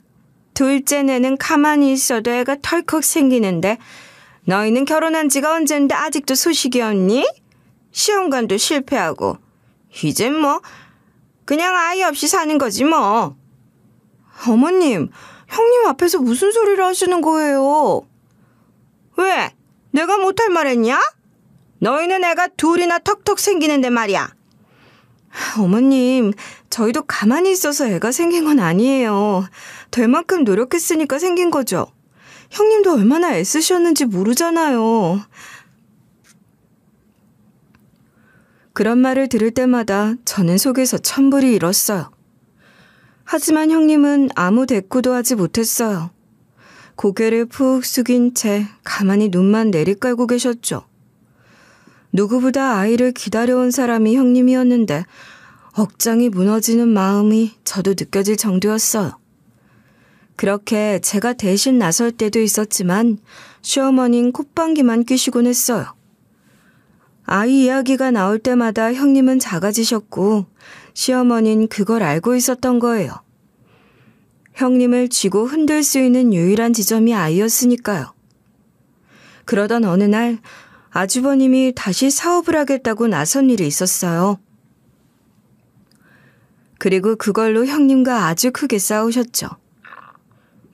둘째네는 가만히 있어도 애가 털컥 생기는데 너희는 결혼한 지가 언젠데 아직도 소식이 없니? 시험관도 실패하고 이젠 뭐 그냥 아이 없이 사는 거지 뭐. 어머님, 형님 앞에서 무슨 소리를 하시는 거예요? 왜? 내가 못할 말했냐? 너희는 애가 둘이나 턱턱 생기는데 말이야. 어머님, 저희도 가만히 있어서 애가 생긴 건 아니에요. 될 만큼 노력했으니까 생긴 거죠. 형님도 얼마나 애쓰셨는지 모르잖아요. 그런 말을 들을 때마다 저는 속에서 천불이 일었어요. 하지만 형님은 아무 대꾸도 하지 못했어요. 고개를 푹 숙인 채 가만히 눈만 내리깔고 계셨죠. 누구보다 아이를 기다려온 사람이 형님이었는데 억장이 무너지는 마음이 저도 느껴질 정도였어요. 그렇게 제가 대신 나설 때도 있었지만 시어머니는 콧방귀만 뀌시곤 했어요. 아이 이야기가 나올 때마다 형님은 작아지셨고 시어머니는 그걸 알고 있었던 거예요. 형님을 쥐고 흔들 수 있는 유일한 지점이 아이였으니까요. 그러던 어느 날 아주버님이 다시 사업을 하겠다고 나선 일이 있었어요. 그리고 그걸로 형님과 아주 크게 싸우셨죠.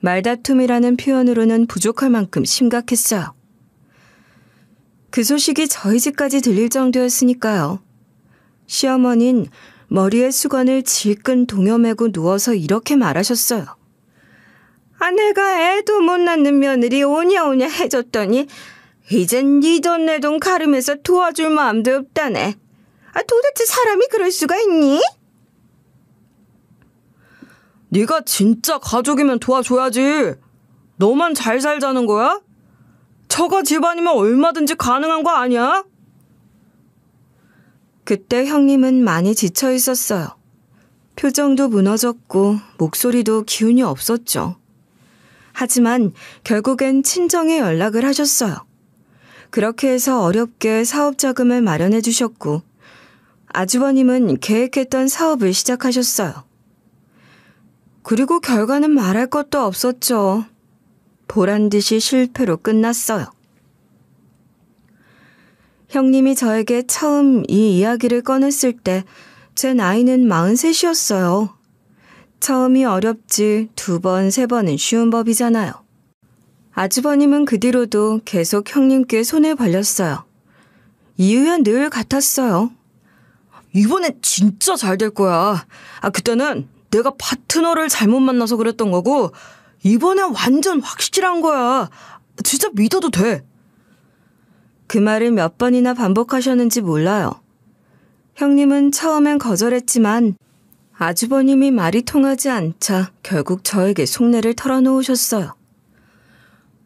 말다툼이라는 표현으로는 부족할 만큼 심각했어요. 그 소식이 저희 집까지 들릴 정도였으니까요. 시어머니는 머리에 수건을 질끈 동여매고 누워서 이렇게 말하셨어요. 내가 애도 못 낳는 며느리 오냐오냐 해줬더니 이젠 네 돈 내 돈 가르면서 도와줄 마음도 없다네. 도대체 사람이 그럴 수가 있니? 네가 진짜 가족이면 도와줘야지. 너만 잘 살자는 거야? 처가 집안이면 얼마든지 가능한 거 아니야? 그때 형님은 많이 지쳐 있었어요. 표정도 무너졌고 목소리도 기운이 없었죠. 하지만 결국엔 친정에 연락을 하셨어요. 그렇게 해서 어렵게 사업 자금을 마련해 주셨고 아주버님은 계획했던 사업을 시작하셨어요. 그리고 결과는 말할 것도 없었죠. 보란듯이 실패로 끝났어요. 형님이 저에게 처음 이 이야기를 꺼냈을 때 제 나이는 43이었어요. 처음이 어렵지 2번, 3번은 쉬운 법이잖아요. 아주버님은 그 뒤로도 계속 형님께 손을 벌렸어요. 이유야 늘 같았어요. 이번엔 진짜 잘 될 거야. 그때는 내가 파트너를 잘못 만나서 그랬던 거고 이번엔 완전 확실한 거야. 진짜 믿어도 돼. 그 말을 몇 번이나 반복하셨는지 몰라요. 형님은 처음엔 거절했지만 아주버님이 말이 통하지 않자 결국 저에게 속내를 털어놓으셨어요.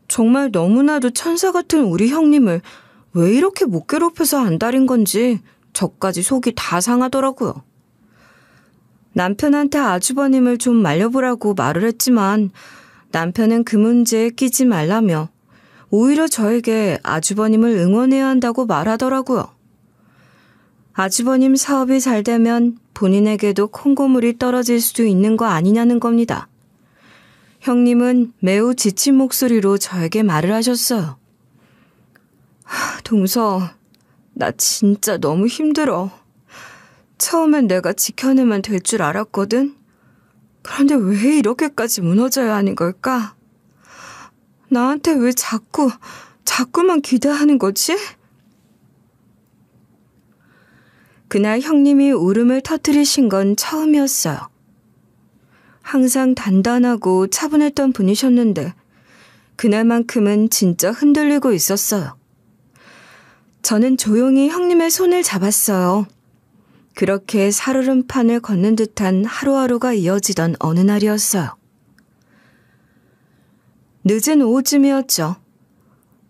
정말 너무나도 천사 같은 우리 형님을 왜 이렇게 못 괴롭혀서 안달인 건지 저까지 속이 다 상하더라고요. 남편한테 아주버님을 좀 말려보라고 말을 했지만 남편은 그 문제에 끼지 말라며 오히려 저에게 아주버님을 응원해야 한다고 말하더라고요. 아주버님 사업이 잘 되면 본인에게도 콩고물이 떨어질 수도 있는 거 아니냐는 겁니다. 형님은 매우 지친 목소리로 저에게 말을 하셨어요. 동서, 나 진짜 너무 힘들어. 처음엔 내가 지켜내면 될 줄 알았거든. 그런데 왜 이렇게까지 무너져야 하는 걸까? 나한테 왜 자꾸만 기대하는 거지? 그날 형님이 울음을 터뜨리신 건 처음이었어요. 항상 단단하고 차분했던 분이셨는데 그날만큼은 진짜 흔들리고 있었어요. 저는 조용히 형님의 손을 잡았어요. 그렇게 살얼음판을 걷는 듯한 하루하루가 이어지던 어느 날이었어요. 늦은 오후쯤이었죠.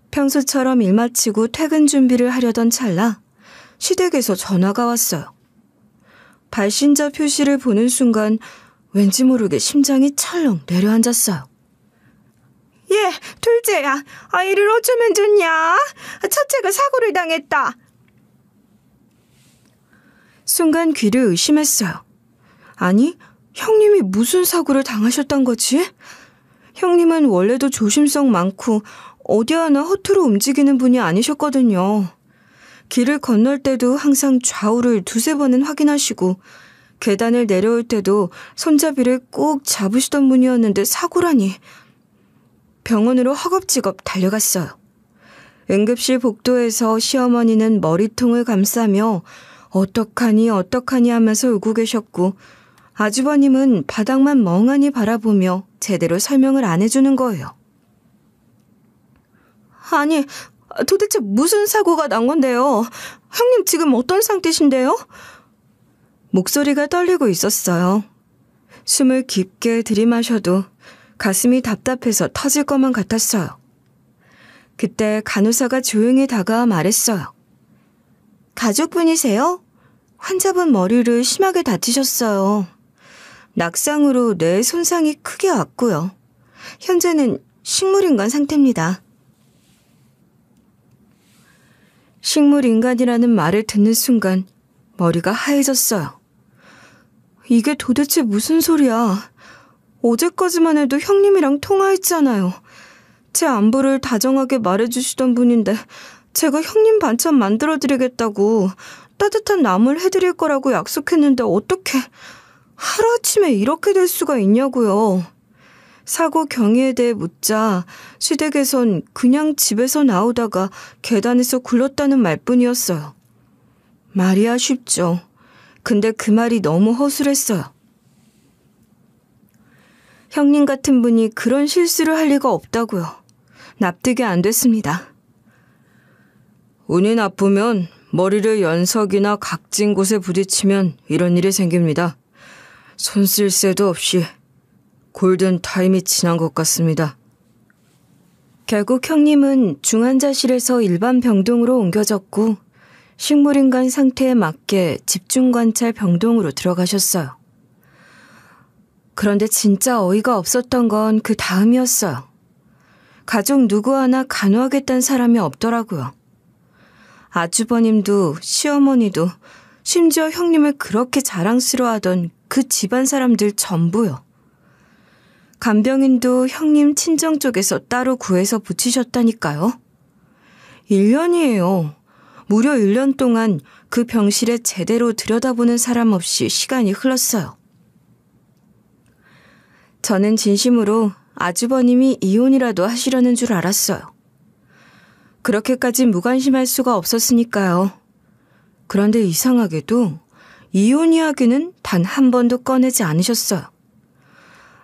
평소처럼 일 마치고 퇴근 준비를 하려던 찰나 시댁에서 전화가 왔어요. 발신자 표시를 보는 순간 왠지 모르게 심장이 철렁 내려앉았어요. 예, 둘째야. 아이를 어쩌면 좋냐? 첫째가 사고를 당했다. 순간 귀를 의심했어요. 아니, 형님이 무슨 사고를 당하셨단 거지? 형님은 원래도 조심성 많고 어디 하나 허투루 움직이는 분이 아니셨거든요. 길을 건널 때도 항상 좌우를 2-3번은 확인하시고 계단을 내려올 때도 손잡이를 꼭 잡으시던 분이었는데 사고라니. 병원으로 허겁지겁 달려갔어요. 응급실 복도에서 시어머니는 머리통을 감싸며 어떡하니 하면서 울고 계셨고 아주버님은 바닥만 멍하니 바라보며 제대로 설명을 안 해주는 거예요. 아니, 도대체 무슨 사고가 난 건데요? 형님 지금 어떤 상태신데요? 목소리가 떨리고 있었어요. 숨을 깊게 들이마셔도 가슴이 답답해서 터질 것만 같았어요. 그때 간호사가 조용히 다가와 말했어요. 가족분이세요? 환자분 머리를 심하게 다치셨어요. 낙상으로 뇌 손상이 크게 왔고요. 현재는 식물인간 상태입니다. 식물인간이라는 말을 듣는 순간 머리가 하얘졌어요. 이게 도대체 무슨 소리야? 어제까지만 해도 형님이랑 통화했잖아요. 제 안부를 다정하게 말해주시던 분인데 제가 형님 반찬 만들어드리겠다고 따뜻한 나물 해드릴 거라고 약속했는데 어떻게 하루아침에 이렇게 될 수가 있냐고요. 사고 경위에 대해 묻자 시댁에선 그냥 집에서 나오다가 계단에서 굴렀다는 말뿐이었어요. 말이야 쉽죠. 근데 그 말이 너무 허술했어요. 형님 같은 분이 그런 실수를 할 리가 없다고요. 납득이 안 됐습니다. 운이 나쁘면 머리를 연석이나 각진 곳에 부딪히면 이런 일이 생깁니다. 손 쓸 새도 없이 골든타임이 지난 것 같습니다. 결국 형님은 중환자실에서 일반 병동으로 옮겨졌고 식물인간 상태에 맞게 집중관찰 병동으로 들어가셨어요. 그런데 진짜 어이가 없었던 건 그 다음이었어요. 가족 누구 하나 간호하겠다는 사람이 없더라고요. 아주버님도 시어머니도 심지어 형님을 그렇게 자랑스러워하던 그 집안 사람들 전부요. 간병인도 형님 친정 쪽에서 따로 구해서 붙이셨다니까요. 1년이에요. 무려 1년 동안 그 병실에 제대로 들여다보는 사람 없이 시간이 흘렀어요. 저는 진심으로 아주버님이 이혼이라도 하시려는 줄 알았어요. 그렇게까지 무관심할 수가 없었으니까요. 그런데 이상하게도 이혼 이야기는 단 한 번도 꺼내지 않으셨어요.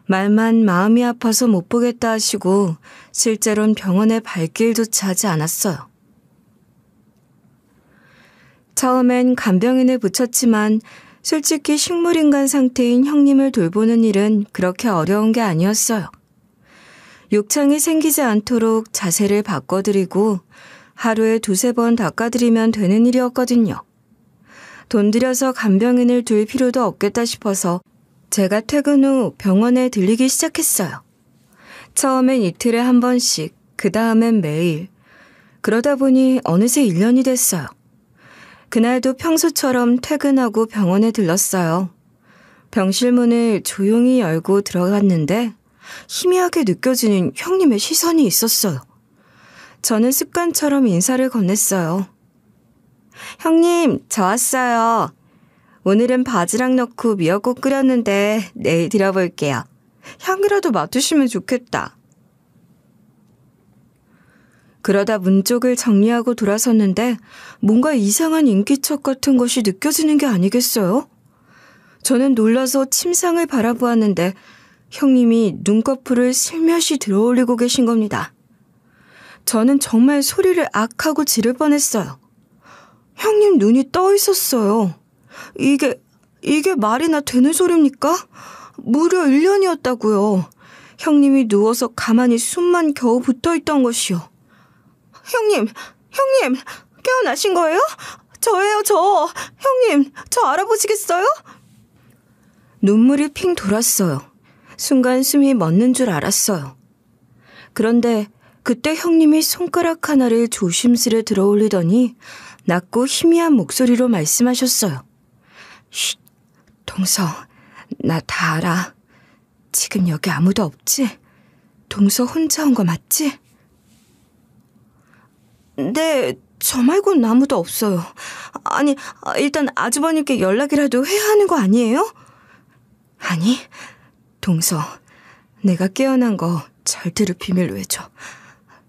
말만 마음이 아파서 못 보겠다 하시고 실제로는 병원에 발길조차 하지 않았어요. 처음엔 간병인을 붙였지만 솔직히 식물인간 상태인 형님을 돌보는 일은 그렇게 어려운 게 아니었어요. 욕창이 생기지 않도록 자세를 바꿔드리고 하루에 2-3번 닦아드리면 되는 일이었거든요. 돈 들여서 간병인을 둘 필요도 없겠다 싶어서 제가 퇴근 후 병원에 들리기 시작했어요. 처음엔 이틀에 한 번씩, 그 다음엔 매일. 그러다 보니 어느새 1년이 됐어요. 그날도 평소처럼 퇴근하고 병원에 들렀어요. 병실 문을 조용히 열고 들어갔는데 희미하게 느껴지는 형님의 시선이 있었어요. 저는 습관처럼 인사를 건넸어요. 형님, 저 왔어요. 오늘은 바지락 넣고 미역국 끓였는데 내일 드려볼게요. 향이라도 맡으시면 좋겠다. 그러다 문 쪽을 정리하고 돌아섰는데 뭔가 이상한 인기척 같은 것이 느껴지는 게 아니겠어요? 저는 놀라서 침상을 바라보았는데 형님이 눈꺼풀을 슬며시 들어올리고 계신 겁니다. 저는 정말 소리를 악 하고 지를 뻔했어요. 형님 눈이 떠 있었어요. 이게 말이나 되는 소리입니까? 무려 1년이었다고요. 형님이 누워서 가만히 숨만 겨우 붙어있던 것이요. 형님, 깨어나신 거예요? 저예요, 저. 형님, 저 알아보시겠어요? 눈물이 핑 돌았어요. 순간 숨이 멎는 줄 알았어요. 그런데 그때 형님이 손가락 하나를 조심스레 들어올리더니 낮고 희미한 목소리로 말씀하셨어요. 쉿, 동서, 나 다 알아. 지금 여기 아무도 없지? 동서 혼자 온 거 맞지? 네, 저 말고는 아무도 없어요. 아니, 일단 아주버님께 연락이라도 해야 하는 거 아니에요? 아니, 동서, 내가 깨어난 거 절대로 비밀로 해줘.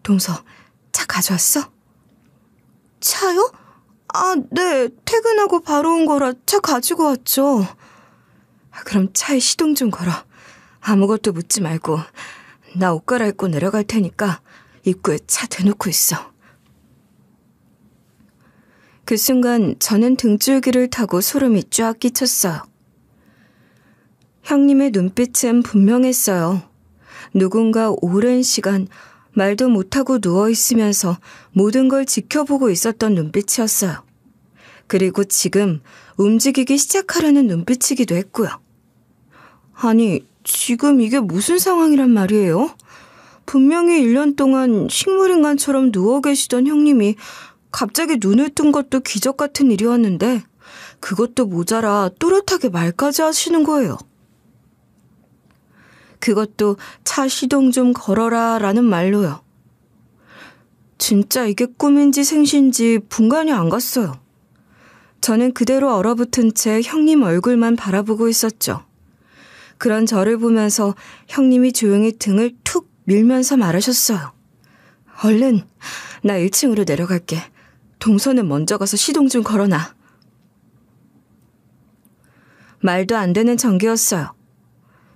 동서, 차 가져왔어? 차요? 아, 네, 퇴근하고 바로 온 거라 차 가지고 왔죠. 그럼 차에 시동 좀 걸어. 아무것도 묻지 말고 나 옷 갈아입고 내려갈 테니까 입구에 차 대놓고 있어. 그 순간 저는 등줄기를 타고 소름이 쫙 끼쳤어요. 형님의 눈빛은 분명했어요. 누군가 오랜 시간 말도 못하고 누워있으면서 모든 걸 지켜보고 있었던 눈빛이었어요. 그리고 지금 움직이기 시작하려는 눈빛이기도 했고요. 아니, 지금 이게 무슨 상황이란 말이에요? 분명히 1년 동안 식물인간처럼 누워 계시던 형님이 갑자기 눈을 뜬 것도 기적 같은 일이었는데 그것도 모자라 또렷하게 말까지 하시는 거예요. 그것도 차 시동 좀 걸어라 라는 말로요. 진짜 이게 꿈인지 생신지 분간이 안 갔어요. 저는 그대로 얼어붙은 채 형님 얼굴만 바라보고 있었죠. 그런 저를 보면서 형님이 조용히 등을 툭 밀면서 말하셨어요. 얼른 나 1층으로 내려갈게. 동서는 먼저 가서 시동 좀 걸어놔. 말도 안 되는 전개였어요.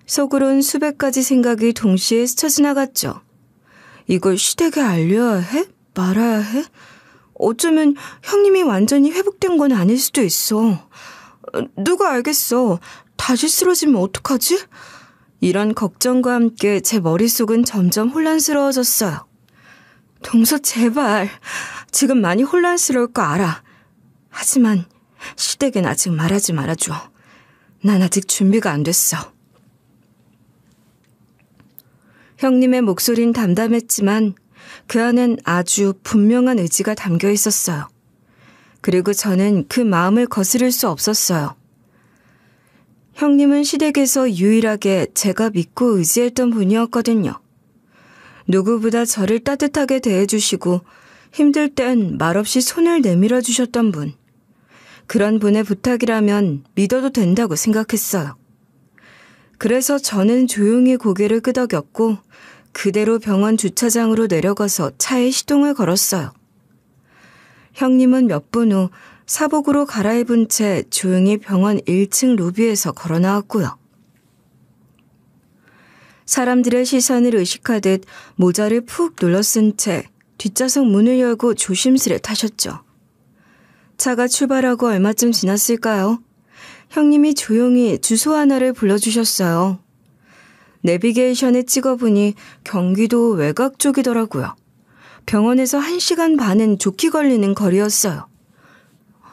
속으론 수백 가지 생각이 동시에 스쳐 지나갔죠. 이걸 시댁에 알려야 해? 말아야 해? 어쩌면 형님이 완전히 회복된 건 아닐 수도 있어. 누가 알겠어. 다시 쓰러지면 어떡하지? 이런 걱정과 함께 제 머릿속은 점점 혼란스러워졌어요. 동서 제발. 지금 많이 혼란스러울 거 알아. 하지만 시댁엔 아직 말하지 말아줘. 난 아직 준비가 안 됐어. 형님의 목소린 담담했지만 그 안엔 아주 분명한 의지가 담겨 있었어요. 그리고 저는 그 마음을 거스를 수 없었어요. 형님은 시댁에서 유일하게 제가 믿고 의지했던 분이었거든요. 누구보다 저를 따뜻하게 대해주시고 힘들 땐 말없이 손을 내밀어 주셨던 분. 그런 분의 부탁이라면 믿어도 된다고 생각했어요. 그래서 저는 조용히 고개를 끄덕였고 그대로 병원 주차장으로 내려가서 차에 시동을 걸었어요. 형님은 몇 분 후 사복으로 갈아입은 채 조용히 병원 1층 로비에서 걸어 나왔고요. 사람들의 시선을 의식하듯 모자를 푹 눌러 쓴 채 뒷좌석 문을 열고 조심스레 타셨죠. 차가 출발하고 얼마쯤 지났을까요? 형님이 조용히 주소 하나를 불러주셨어요. 내비게이션에 찍어보니 경기도 외곽 쪽이더라고요. 병원에서 1시간 반은 좋게 걸리는 거리였어요.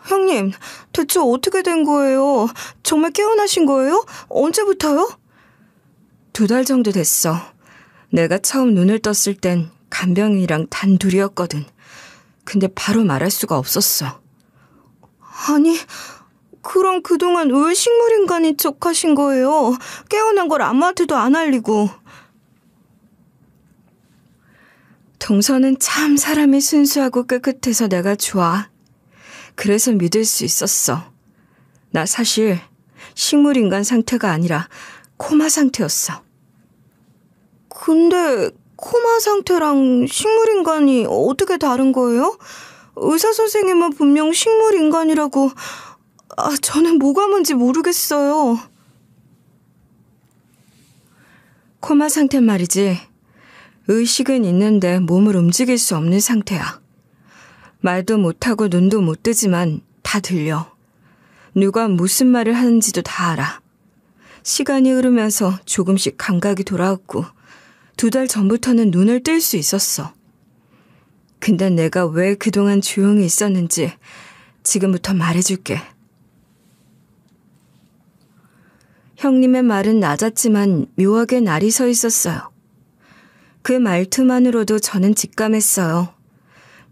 형님, 대체 어떻게 된 거예요? 정말 깨어나신 거예요? 언제부터요? 2달 정도 됐어. 내가 처음 눈을 떴을 땐 간병인이랑 단둘이었거든. 근데 바로 말할 수가 없었어. 아니, 그럼 그동안 왜 식물인간인 척 하신 거예요? 깨어난 걸 아무한테도 안 알리고. 동서는 참 사람이 순수하고 깨끗해서 내가 좋아. 그래서 믿을 수 있었어. 나 사실 식물인간 상태가 아니라 코마 상태였어. 근데 코마 상태랑 식물인간이 어떻게 다른 거예요? 의사 선생님은 분명 식물인간이라고. 저는 뭐가 뭔지 모르겠어요. 코마 상태 말이지. 의식은 있는데 몸을 움직일 수 없는 상태야. 말도 못하고 눈도 못 뜨지만 다 들려. 누가 무슨 말을 하는지도 다 알아. 시간이 흐르면서 조금씩 감각이 돌아왔고 2달 전부터는 눈을 뜰 수 있었어. 근데 내가 왜 그동안 조용히 있었는지 지금부터 말해줄게. 형님의 말은 낮았지만 묘하게 날이 서 있었어요. 그 말투만으로도 저는 직감했어요.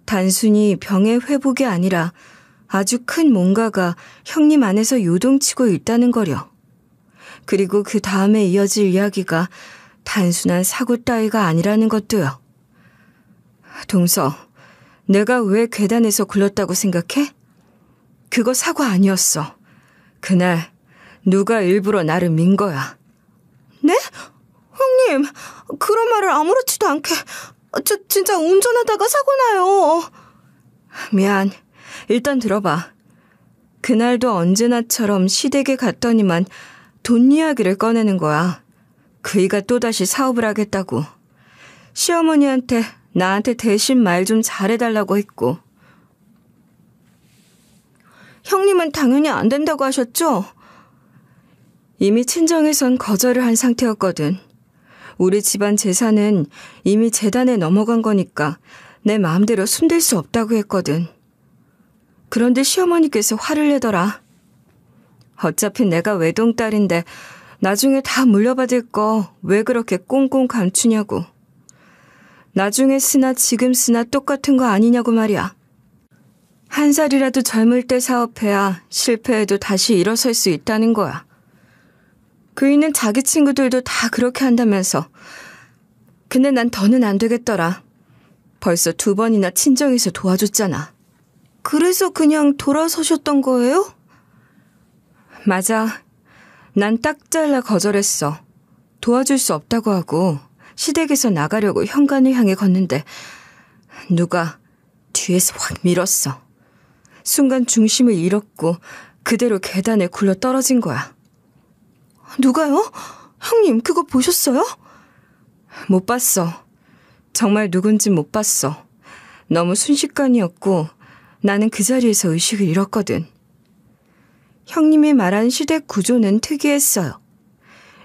단순히 병의 회복이 아니라 아주 큰 뭔가가 형님 안에서 요동치고 있다는 거려. 그리고 그 다음에 이어질 이야기가 단순한 사고 따위가 아니라는 것도요. 동서, 내가 왜 계단에서 굴렀다고 생각해? 그거 사고 아니었어. 그날 누가 일부러 나를 민 거야. 네? 형님, 그런 말을 아무렇지도 않게. 저 진짜 운전하다가 사고 나요. 미안. 일단 들어봐. 그날도 언제나처럼 시댁에 갔더니만 돈 이야기를 꺼내는 거야. 그이가 또다시 사업을 하겠다고. 시어머니한테 나한테 대신 말 좀 잘해달라고 했고. 형님은 당연히 안 된다고 하셨죠? 이미 친정에선 거절을 한 상태였거든. 우리 집안 재산은 이미 재단에 넘어간 거니까 내 마음대로 손댈 수 없다고 했거든. 그런데 시어머니께서 화를 내더라. 어차피 내가 외동딸인데 나중에 다 물려받을 거 왜 그렇게 꽁꽁 감추냐고. 나중에 쓰나 지금 쓰나 똑같은 거 아니냐고 말이야. 1살이라도 젊을 때 사업해야 실패해도 다시 일어설 수 있다는 거야. 그이는 자기 친구들도 다 그렇게 한다면서. 근데 난 더는 안 되겠더라. 벌써 2번이나 친정에서 도와줬잖아. 그래서 그냥 돌아서셨던 거예요? 맞아. 난 딱 잘라 거절했어. 도와줄 수 없다고 하고 시댁에서 나가려고 현관을 향해 걷는데 누가 뒤에서 확 밀었어. 순간 중심을 잃었고 그대로 계단에 굴러 떨어진 거야. 누가요? 형님, 그거 보셨어요? 못 봤어. 정말 누군지 못 봤어. 너무 순식간이었고 나는 그 자리에서 의식을 잃었거든. 형님이 말한 시댁 구조는 특이했어요.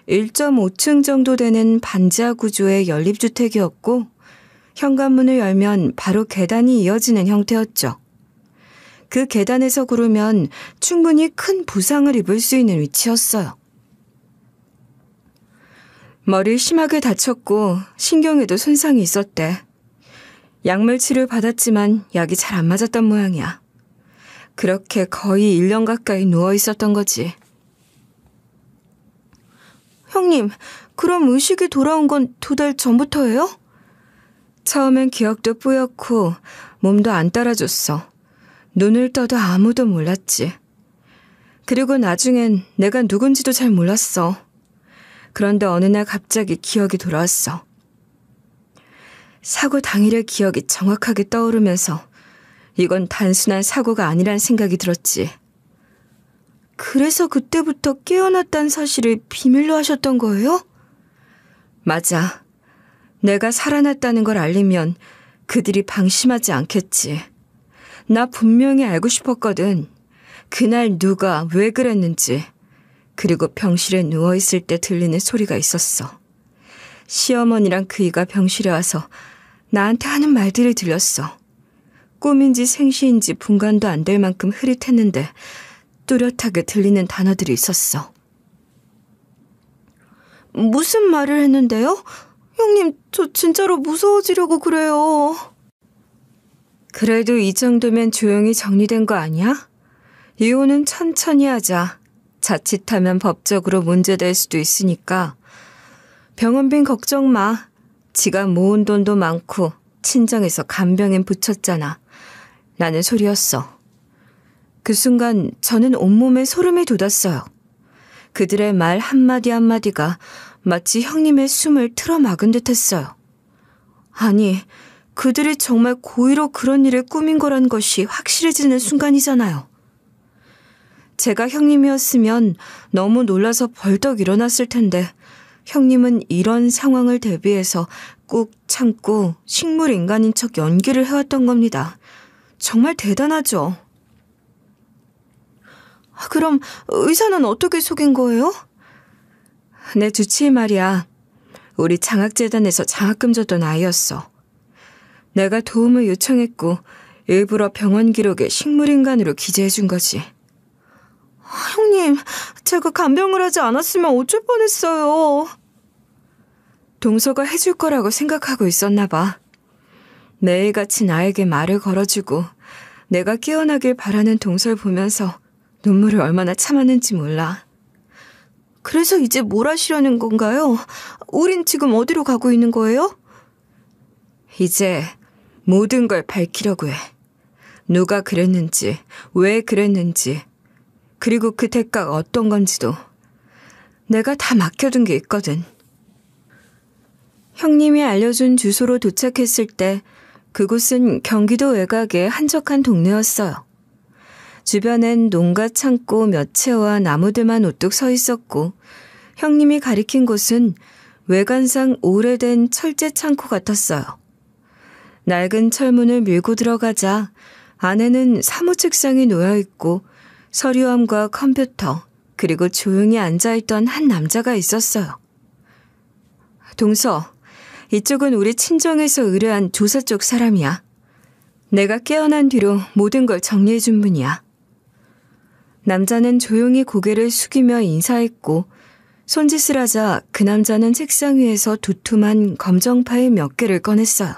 1.5층 정도 되는 반지하 구조의 연립주택이었고 현관문을 열면 바로 계단이 이어지는 형태였죠. 그 계단에서 구르면 충분히 큰 부상을 입을 수 있는 위치였어요. 머리를 심하게 다쳤고 신경에도 손상이 있었대. 약물 치료를 받았지만 약이 잘 안 맞았던 모양이야. 그렇게 거의 1년 가까이 누워 있었던 거지. 형님, 그럼 의식이 돌아온 건 2달 전부터예요? 처음엔 기억도 뿌옇고 몸도 안 따라줬어. 눈을 떠도 아무도 몰랐지. 그리고 나중엔 내가 누군지도 잘 몰랐어. 그런데 어느 날 갑자기 기억이 돌아왔어. 사고 당일의 기억이 정확하게 떠오르면서 이건 단순한 사고가 아니란 생각이 들었지. 그래서 그때부터 깨어났다는 사실을 비밀로 하셨던 거예요? 맞아. 내가 살아났다는 걸 알리면 그들이 방심하지 않겠지. 나 분명히 알고 싶었거든. 그날 누가 왜 그랬는지. 그리고 병실에 누워있을 때 들리는 소리가 있었어. 시어머니랑 그이가 병실에 와서 나한테 하는 말들이 들렸어. 꿈인지 생시인지 분간도 안 될 만큼 흐릿했는데 뚜렷하게 들리는 단어들이 있었어. 무슨 말을 했는데요? 형님, 저 진짜로 무서워지려고 그래요. 그래도 이 정도면 조용히 정리된 거 아니야? 이혼은 천천히 하자. 자칫하면 법적으로 문제될 수도 있으니까. 병원빈 걱정 마. 지가 모은 돈도 많고 친정에서 간병인 붙였잖아. 라는 소리였어. 그 순간 저는 온몸에 소름이 돋았어요. 그들의 말 한마디 한마디가 마치 형님의 숨을 틀어막은 듯 했어요. 아니, 그들이 정말 고의로 그런 일을 꾸민 거란 것이 확실해지는 순간이잖아요. 제가 형님이었으면 너무 놀라서 벌떡 일어났을 텐데 형님은 이런 상황을 대비해서 꾹 참고 식물 인간인 척 연기를 해왔던 겁니다. 정말 대단하죠. 그럼 의사는 어떻게 속인 거예요? 내 주치의 말이야. 우리 장학재단에서 장학금 줬던 아이였어. 내가 도움을 요청했고 일부러 병원 기록에 식물인간으로 기재해준 거지. 형님, 제가 간병을 하지 않았으면 어쩔 뻔했어요. 동서가 해줄 거라고 생각하고 있었나 봐. 매일같이 나에게 말을 걸어주고 내가 깨어나길 바라는 동서를 보면서 눈물을 얼마나 참았는지 몰라. 그래서 이제 뭘 하시려는 건가요? 우린 지금 어디로 가고 있는 거예요? 이제 모든 걸 밝히려고 해. 누가 그랬는지, 왜 그랬는지, 그리고 그 대가가 어떤 건지도 내가 다 맡겨둔 게 있거든. 형님이 알려준 주소로 도착했을 때 그곳은 경기도 외곽의 한적한 동네였어요. 주변엔 농가 창고 몇 채와 나무들만 우뚝 서 있었고 형님이 가리킨 곳은 외관상 오래된 철제 창고 같았어요. 낡은 철문을 밀고 들어가자 안에는 사무책상이 놓여있고 서류함과 컴퓨터 그리고 조용히 앉아있던 한 남자가 있었어요. 동서, 이쪽은 우리 친정에서 의뢰한 조사 쪽 사람이야. 내가 깨어난 뒤로 모든 걸 정리해준 분이야. 남자는 조용히 고개를 숙이며 인사했고 손짓을 하자 그 남자는 책상 위에서 두툼한 검정 파일 몇 개를 꺼냈어요.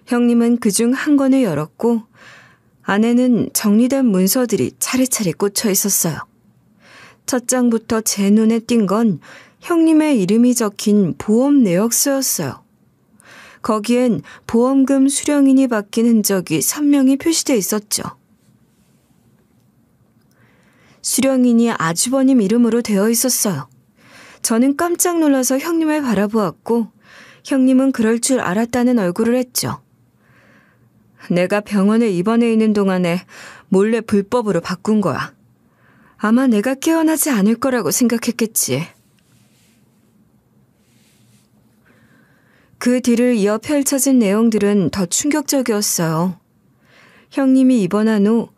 형님은 그중 한 권을 열었고 안에는 정리된 문서들이 차례차례 꽂혀 있었어요. 첫 장부터 제 눈에 띈 건 형님의 이름이 적힌 보험 내역서였어요. 거기엔 보험금 수령인이 바뀐 흔적이 선명히 표시되어 있었죠. 수령인이 아주버님 이름으로 되어 있었어요. 저는 깜짝 놀라서 형님을 바라보았고 형님은 그럴 줄 알았다는 얼굴을 했죠. 내가 병원에 입원해 있는 동안에 몰래 불법으로 바꾼 거야. 아마 내가 깨어나지 않을 거라고 생각했겠지. 그 뒤를 이어 펼쳐진 내용들은 더 충격적이었어요. 형님이 입원한 후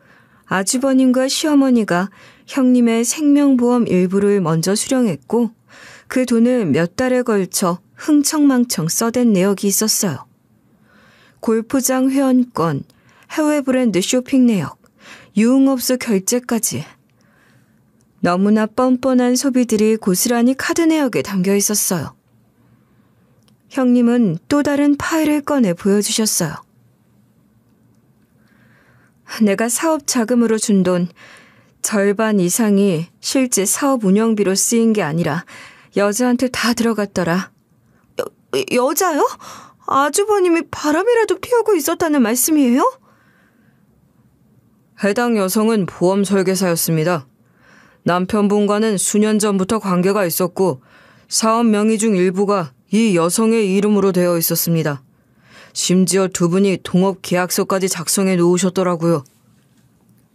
아주버님과 시어머니가 형님의 생명보험 일부를 먼저 수령했고 그 돈을 몇 달에 걸쳐 흥청망청 써댄 내역이 있었어요. 골프장 회원권, 해외 브랜드 쇼핑 내역, 유흥업소 결제까지. 너무나 뻔뻔한 소비들이 고스란히 카드 내역에 담겨 있었어요. 형님은 또 다른 파일을 꺼내 보여주셨어요. 내가 사업 자금으로 준 돈 절반 이상이 실제 사업 운영비로 쓰인 게 아니라 여자한테 다 들어갔더라. 여자요? 아주버님이 바람이라도 피우고 있었다는 말씀이에요? 해당 여성은 보험 설계사였습니다. 남편분과는 수년 전부터 관계가 있었고 사업 명의 중 일부가 이 여성의 이름으로 되어 있었습니다. 심지어 두 분이 동업 계약서까지 작성해 놓으셨더라고요.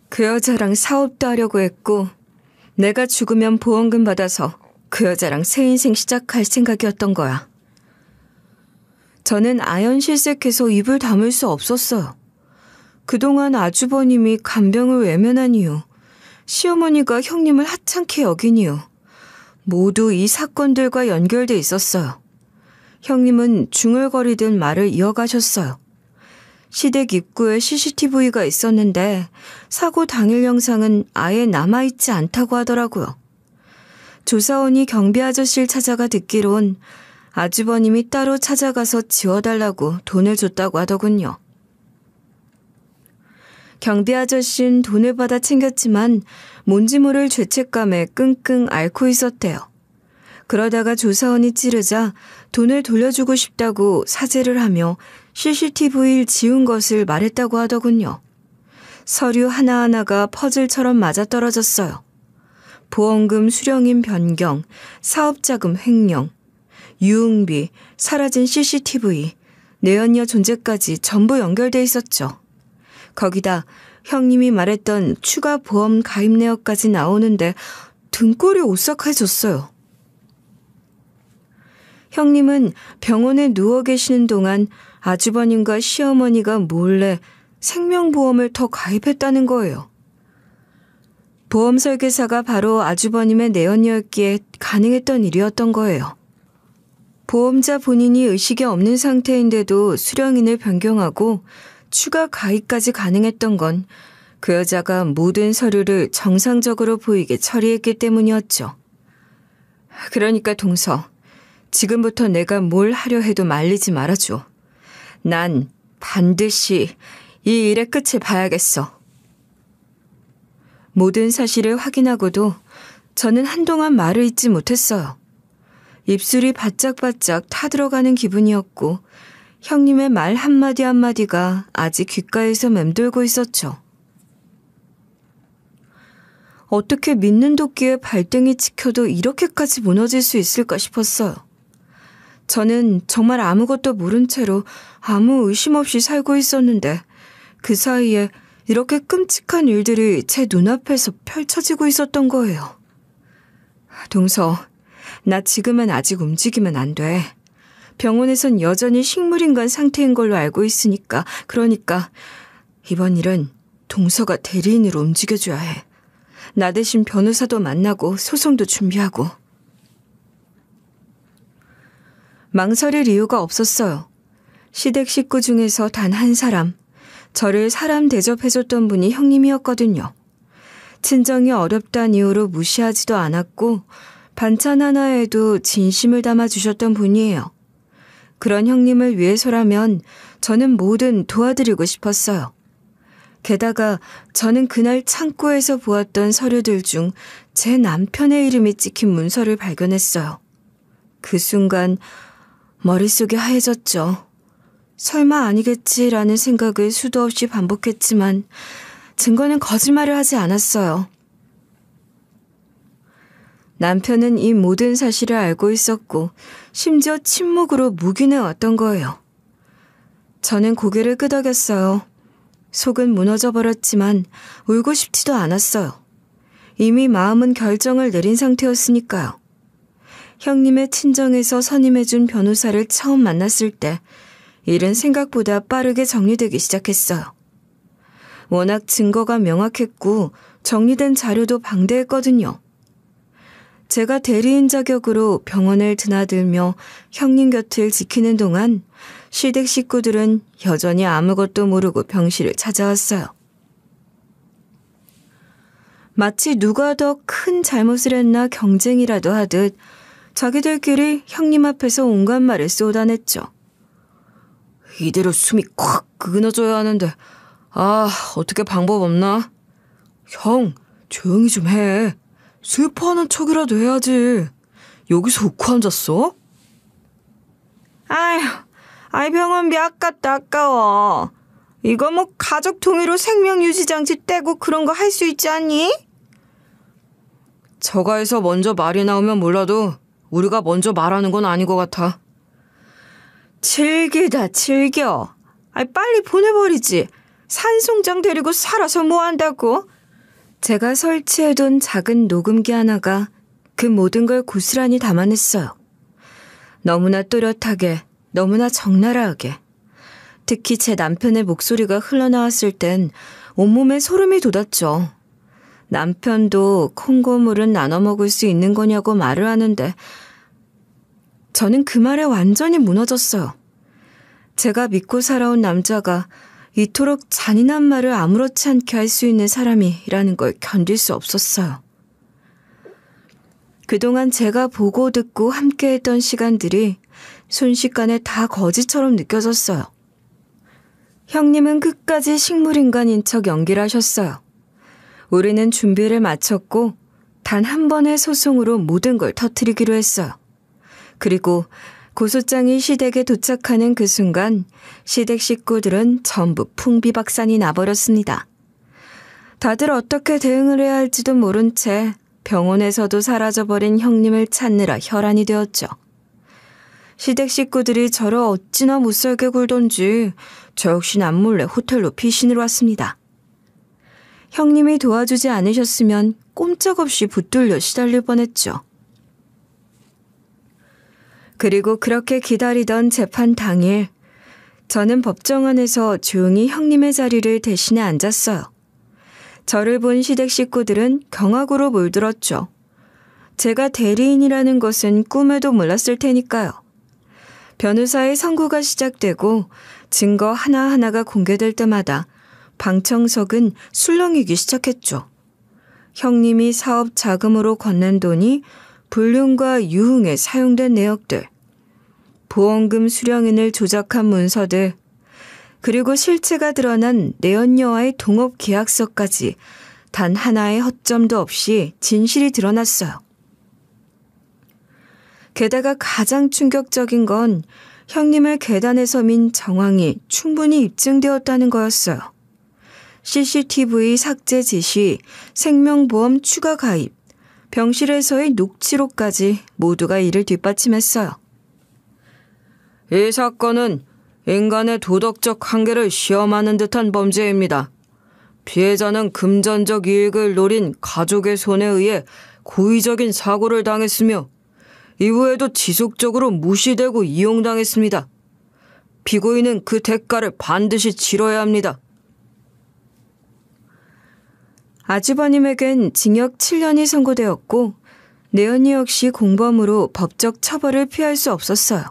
그 여자랑 사업도 하려고 했고 내가 죽으면 보험금 받아서 그 여자랑 새 인생 시작할 생각이었던 거야. 저는 아연실색해서 입을 다물 수 없었어요. 그동안 아주버님이 간병을 외면한 이유, 시어머니가 형님을 하찮게 여긴 이유, 모두 이 사건들과 연결돼 있었어요. 형님은 중얼거리듯 말을 이어가셨어요. 시댁 입구에 CCTV가 있었는데 사고 당일 영상은 아예 남아있지 않다고 하더라고요. 조사원이 경비 아저씨를 찾아가 듣기론 아주버님이 따로 찾아가서 지워달라고 돈을 줬다고 하더군요. 경비 아저씨는 돈을 받아 챙겼지만 뭔지 모를 죄책감에 끙끙 앓고 있었대요. 그러다가 조사원이 찌르자 돈을 돌려주고 싶다고 사죄를 하며 CCTV를 지운 것을 말했다고 하더군요. 서류 하나하나가 퍼즐처럼 맞아떨어졌어요. 보험금 수령인 변경, 사업자금 횡령, 유흥비, 사라진 CCTV, 내연녀 존재까지 전부 연결돼 있었죠. 거기다 형님이 말했던 추가 보험 가입 내역까지 나오는데 등골이 오싹해졌어요. 형님은 병원에 누워 계시는 동안 아주버님과 시어머니가 몰래 생명보험을 더 가입했다는 거예요. 보험 설계사가 바로 아주버님의 내연녀였기에 가능했던 일이었던 거예요. 보험자 본인이 의식이 없는 상태인데도 수령인을 변경하고 추가 가입까지 가능했던 건 그 여자가 모든 서류를 정상적으로 보이게 처리했기 때문이었죠. 그러니까 동서, 지금부터 내가 뭘 하려 해도 말리지 말아줘. 난 반드시 이 일의 끝을 봐야겠어. 모든 사실을 확인하고도 저는 한동안 말을 잇지 못했어요. 입술이 바짝바짝 타들어가는 기분이었고 형님의 말 한마디 한마디가 아직 귓가에서 맴돌고 있었죠. 어떻게 믿는 도끼에 발등이 찍혀도 이렇게까지 무너질 수 있을까 싶었어요. 저는 정말 아무것도 모른 채로 아무 의심 없이 살고 있었는데 그 사이에 이렇게 끔찍한 일들이 제 눈앞에서 펼쳐지고 있었던 거예요. 동서, 나 지금은 아직 움직이면 안 돼. 병원에선 여전히 식물인간 상태인 걸로 알고 있으니까, 그러니까 이번 일은 동서가 대리인으로 움직여줘야 해. 나 대신 변호사도 만나고 소송도 준비하고. 망설일 이유가 없었어요. 시댁 식구 중에서 단 한 사람, 저를 사람 대접해줬던 분이 형님이었거든요. 친정이 어렵다는 이유로 무시하지도 않았고 반찬 하나에도 진심을 담아주셨던 분이에요. 그런 형님을 위해서라면 저는 뭐든 도와드리고 싶었어요. 게다가 저는 그날 창고에서 보았던 서류들 중 제 남편의 이름이 찍힌 문서를 발견했어요. 그 순간 머릿속이 하얘졌죠. 설마 아니겠지라는 생각을 수도 없이 반복했지만 증거는 거짓말을 하지 않았어요. 남편은 이 모든 사실을 알고 있었고 심지어 침묵으로 묵인해 왔던 거예요. 저는 고개를 끄덕였어요. 속은 무너져버렸지만 울고 싶지도 않았어요. 이미 마음은 결정을 내린 상태였으니까요. 형님의 친정에서 선임해준 변호사를 처음 만났을 때 일은 생각보다 빠르게 정리되기 시작했어요. 워낙 증거가 명확했고 정리된 자료도 방대했거든요. 제가 대리인 자격으로 병원을 드나들며 형님 곁을 지키는 동안 시댁 식구들은 여전히 아무것도 모르고 병실을 찾아왔어요. 마치 누가 더 큰 잘못을 했나 경쟁이라도 하듯 자기들끼리 형님 앞에서 온갖 말을 쏟아냈죠. 이대로 숨이 콱 끊어져야 하는데 어떻게 방법 없나? 형, 조용히 좀 해. 슬퍼하는 척이라도 해야지. 여기서 웃고 앉았어? 아이 병원비 아깝다 아까워. 이거 뭐 가족 통일로 생명유지장치 떼고 그런 거 할 수 있지 않니? 저가에서 먼저 말이 나오면 몰라도 우리가 먼저 말하는 건 아닌 것 같아. 즐기다 즐겨. 빨리 보내버리지. 산송장 데리고 살아서 뭐 한다고? 제가 설치해둔 작은 녹음기 하나가 그 모든 걸 고스란히 담아냈어요. 너무나 또렷하게, 너무나 적나라하게. 특히 제 남편의 목소리가 흘러나왔을 땐 온몸에 소름이 돋았죠. 남편도 콩고물은 나눠 먹을 수 있는 거냐고 말을 하는데 저는 그 말에 완전히 무너졌어요. 제가 믿고 살아온 남자가 이토록 잔인한 말을 아무렇지 않게 할 수 있는 사람이라는 걸 견딜 수 없었어요. 그동안 제가 보고 듣고 함께했던 시간들이 순식간에 다 거짓처럼 느껴졌어요. 형님은 끝까지 식물인간인 척 연기를 하셨어요. 우리는 준비를 마쳤고 단 한 번의 소송으로 모든 걸 터뜨리기로 했어요. 그리고 고소장이 시댁에 도착하는 그 순간 시댁 식구들은 전부 풍비박산이 나버렸습니다. 다들 어떻게 대응을 해야 할지도 모른 채 병원에서도 사라져버린 형님을 찾느라 혈안이 되었죠. 시댁 식구들이 저를 어찌나 못살게 굴던지 저 역시 남몰래 호텔로 피신을 왔습니다. 형님이 도와주지 않으셨으면 꼼짝없이 붙들려 시달릴 뻔했죠. 그리고 그렇게 기다리던 재판 당일, 저는 법정 안에서 조용히 형님의 자리를 대신해 앉았어요. 저를 본 시댁 식구들은 경악으로 몰들었죠. 제가 대리인이라는 것은 꿈에도 몰랐을 테니까요. 변호사의 선고가 시작되고 증거 하나하나가 공개될 때마다 방청석은 술렁이기 시작했죠. 형님이 사업 자금으로 건넨 돈이 불륜과 유흥에 사용된 내역들, 보험금 수령인을 조작한 문서들, 그리고 실체가 드러난 내연녀와의 동업 계약서까지 단 하나의 허점도 없이 진실이 드러났어요. 게다가 가장 충격적인 건 형님을 계단에서 민 정황이 충분히 입증되었다는 거였어요. CCTV 삭제 지시, 생명보험 추가 가입, 병실에서의 녹취록까지 모두가 이를 뒷받침했어요. 이 사건은 인간의 도덕적 한계를 시험하는 듯한 범죄입니다. 피해자는 금전적 이익을 노린 가족의 손에 의해 고의적인 사고를 당했으며 이후에도 지속적으로 무시되고 이용당했습니다. 피고인은 그 대가를 반드시 치러야 합니다. 아주버님에겐 징역 7년이 선고되었고 내연이 역시 공범으로 법적 처벌을 피할 수 없었어요.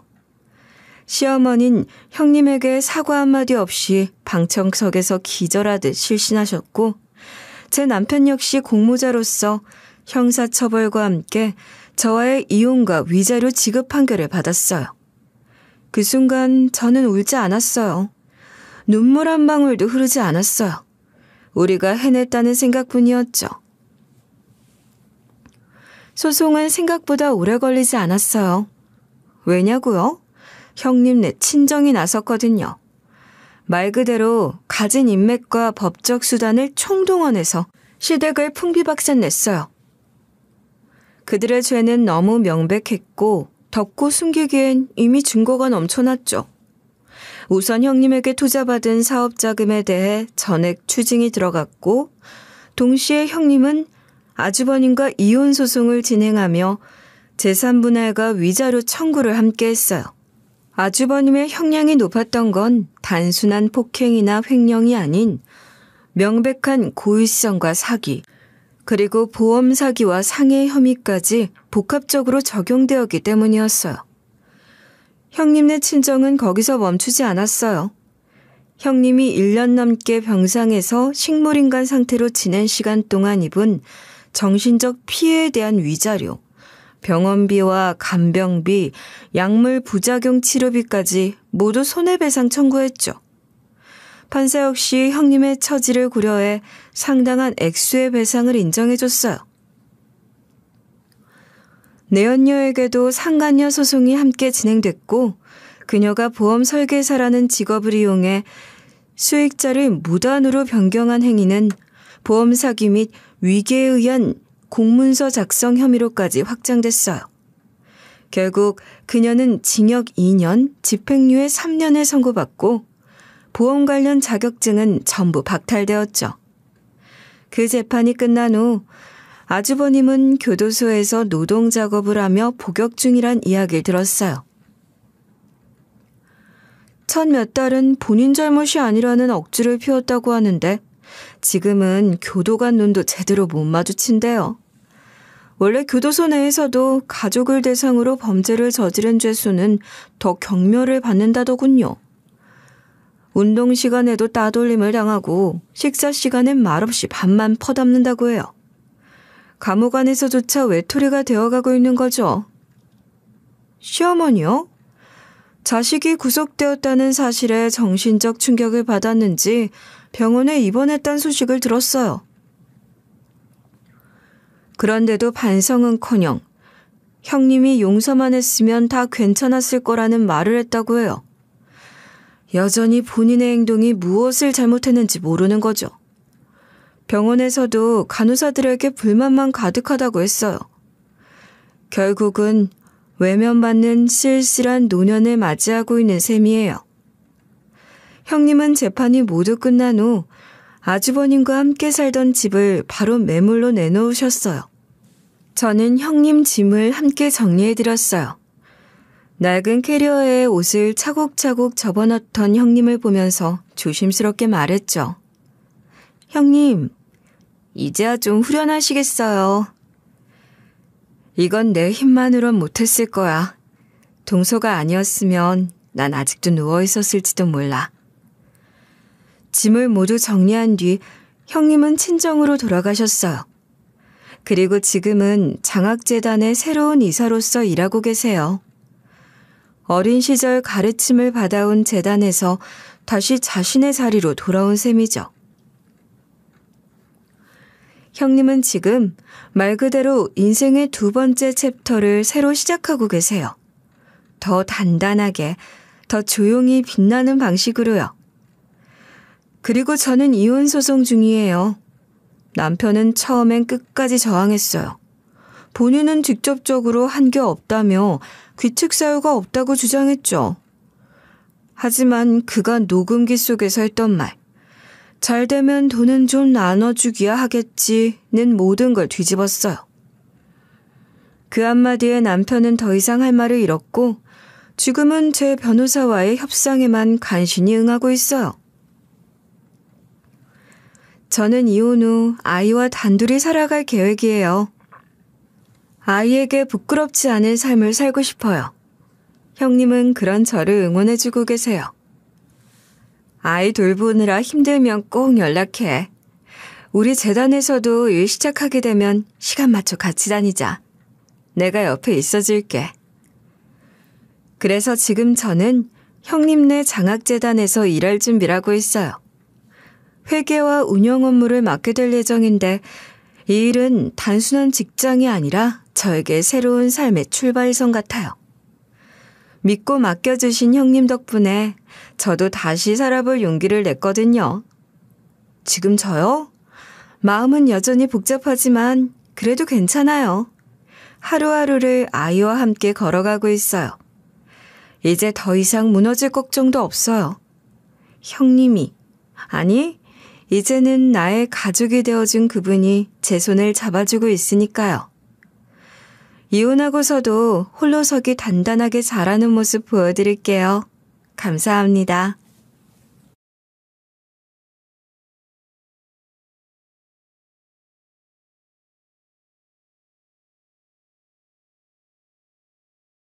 시어머니는 형님에게 사과 한마디 없이 방청석에서 기절하듯 실신하셨고 제 남편 역시 공모자로서 형사처벌과 함께 저와의 이혼과 위자료 지급 판결을 받았어요. 그 순간 저는 울지 않았어요. 눈물 한 방울도 흐르지 않았어요. 우리가 해냈다는 생각뿐이었죠. 소송은 생각보다 오래 걸리지 않았어요. 왜냐고요? 형님네 친정이 나섰거든요. 말 그대로 가진 인맥과 법적 수단을 총동원해서 시댁을 풍비박산 냈어요. 그들의 죄는 너무 명백했고 덮고 숨기기엔 이미 증거가 넘쳐났죠. 우선 형님에게 투자받은 사업자금에 대해 전액 추징이 들어갔고 동시에 형님은 아주버님과 이혼 소송을 진행하며 재산분할과 위자료 청구를 함께 했어요. 아주버님의 형량이 높았던 건 단순한 폭행이나 횡령이 아닌 명백한 고의성과 사기, 그리고 보험 사기와 상해 혐의까지 복합적으로 적용되었기 때문이었어요. 형님네 친정은 거기서 멈추지 않았어요. 형님이 1년 넘게 병상에서 식물인간 상태로 지낸 시간 동안 입은 정신적 피해에 대한 위자료, 병원비와 간병비, 약물 부작용 치료비까지 모두 손해배상 청구했죠. 판사 역시 형님의 처지를 고려해 상당한 액수의 배상을 인정해줬어요. 내연녀에게도 상간녀 소송이 함께 진행됐고 그녀가 보험 설계사라는 직업을 이용해 수익자를 무단으로 변경한 행위는 보험 사기 및 위계에 의한 공문서 작성 혐의로까지 확장됐어요. 결국 그녀는 징역 2년, 집행유예 3년을 선고받고 보험 관련 자격증은 전부 박탈되었죠. 그 재판이 끝난 후 아주버님은 교도소에서 노동작업을 하며 복역 중이란 이야기를 들었어요. 첫 몇 달은 본인 잘못이 아니라는 억지를 피웠다고 하는데 지금은 교도관 눈도 제대로 못 마주친대요. 원래 교도소 내에서도 가족을 대상으로 범죄를 저지른 죄수는 더 경멸을 받는다더군요. 운동 시간에도 따돌림을 당하고 식사 시간엔 말없이 밥만 퍼담는다고 해요. 감옥 안에서조차 외톨이가 되어가고 있는 거죠. 시어머니요? 자식이 구속되었다는 사실에 정신적 충격을 받았는지 병원에 입원했다는 소식을 들었어요. 그런데도 반성은커녕 형님이 용서만 했으면 다 괜찮았을 거라는 말을 했다고 해요. 여전히 본인의 행동이 무엇을 잘못했는지 모르는 거죠. 병원에서도 간호사들에게 불만만 가득하다고 했어요. 결국은 외면받는 쓸쓸한 노년을 맞이하고 있는 셈이에요. 형님은 재판이 모두 끝난 후 아주버님과 함께 살던 집을 바로 매물로 내놓으셨어요. 저는 형님 짐을 함께 정리해드렸어요. 낡은 캐리어에 옷을 차곡차곡 접어넣던 형님을 보면서 조심스럽게 말했죠. 형님, 이제야 좀 후련하시겠어요. 이건 내 힘만으론 못했을 거야. 동서가 아니었으면 난 아직도 누워있었을지도 몰라. 짐을 모두 정리한 뒤 형님은 친정으로 돌아가셨어요. 그리고 지금은 장학재단의 새로운 이사로서 일하고 계세요. 어린 시절 가르침을 받아온 재단에서 다시 자신의 자리로 돌아온 셈이죠. 형님은 지금 말 그대로 인생의 두 번째 챕터를 새로 시작하고 계세요. 더 단단하게, 더 조용히 빛나는 방식으로요. 그리고 저는 이혼 소송 중이에요. 남편은 처음엔 끝까지 저항했어요. 본인은 직접적으로 한 게 없다며 귀책 사유가 없다고 주장했죠. 하지만 그가 녹음기 속에서 했던 말, 잘 되면 돈은 좀 나눠주기야 하겠지는 모든 걸 뒤집었어요. 그 한마디에 남편은 더 이상 할 말을 잃었고 지금은 제 변호사와의 협상에만 간신히 응하고 있어요. 저는 이혼 후 아이와 단둘이 살아갈 계획이에요. 아이에게 부끄럽지 않은 삶을 살고 싶어요. 형님은 그런 저를 응원해주고 계세요. 아이 돌보느라 힘들면 꼭 연락해. 우리 재단에서도 일 시작하게 되면 시간 맞춰 같이 다니자. 내가 옆에 있어줄게. 그래서 지금 저는 형님네 장학재단에서 일할 준비를 하고 있어요. 회계와 운영 업무를 맡게 될 예정인데 이 일은 단순한 직장이 아니라 저에게 새로운 삶의 출발선 같아요. 믿고 맡겨주신 형님 덕분에 저도 다시 살아볼 용기를 냈거든요. 지금 저요? 마음은 여전히 복잡하지만 그래도 괜찮아요. 하루하루를 아이와 함께 걸어가고 있어요. 이제 더 이상 무너질 걱정도 없어요. 형님이, 아니, 이제는 나의 가족이 되어준 그분이 제 손을 잡아주고 있으니까요. 이혼하고서도 홀로서기 단단하게 자라는 모습 보여드릴게요. 감사합니다.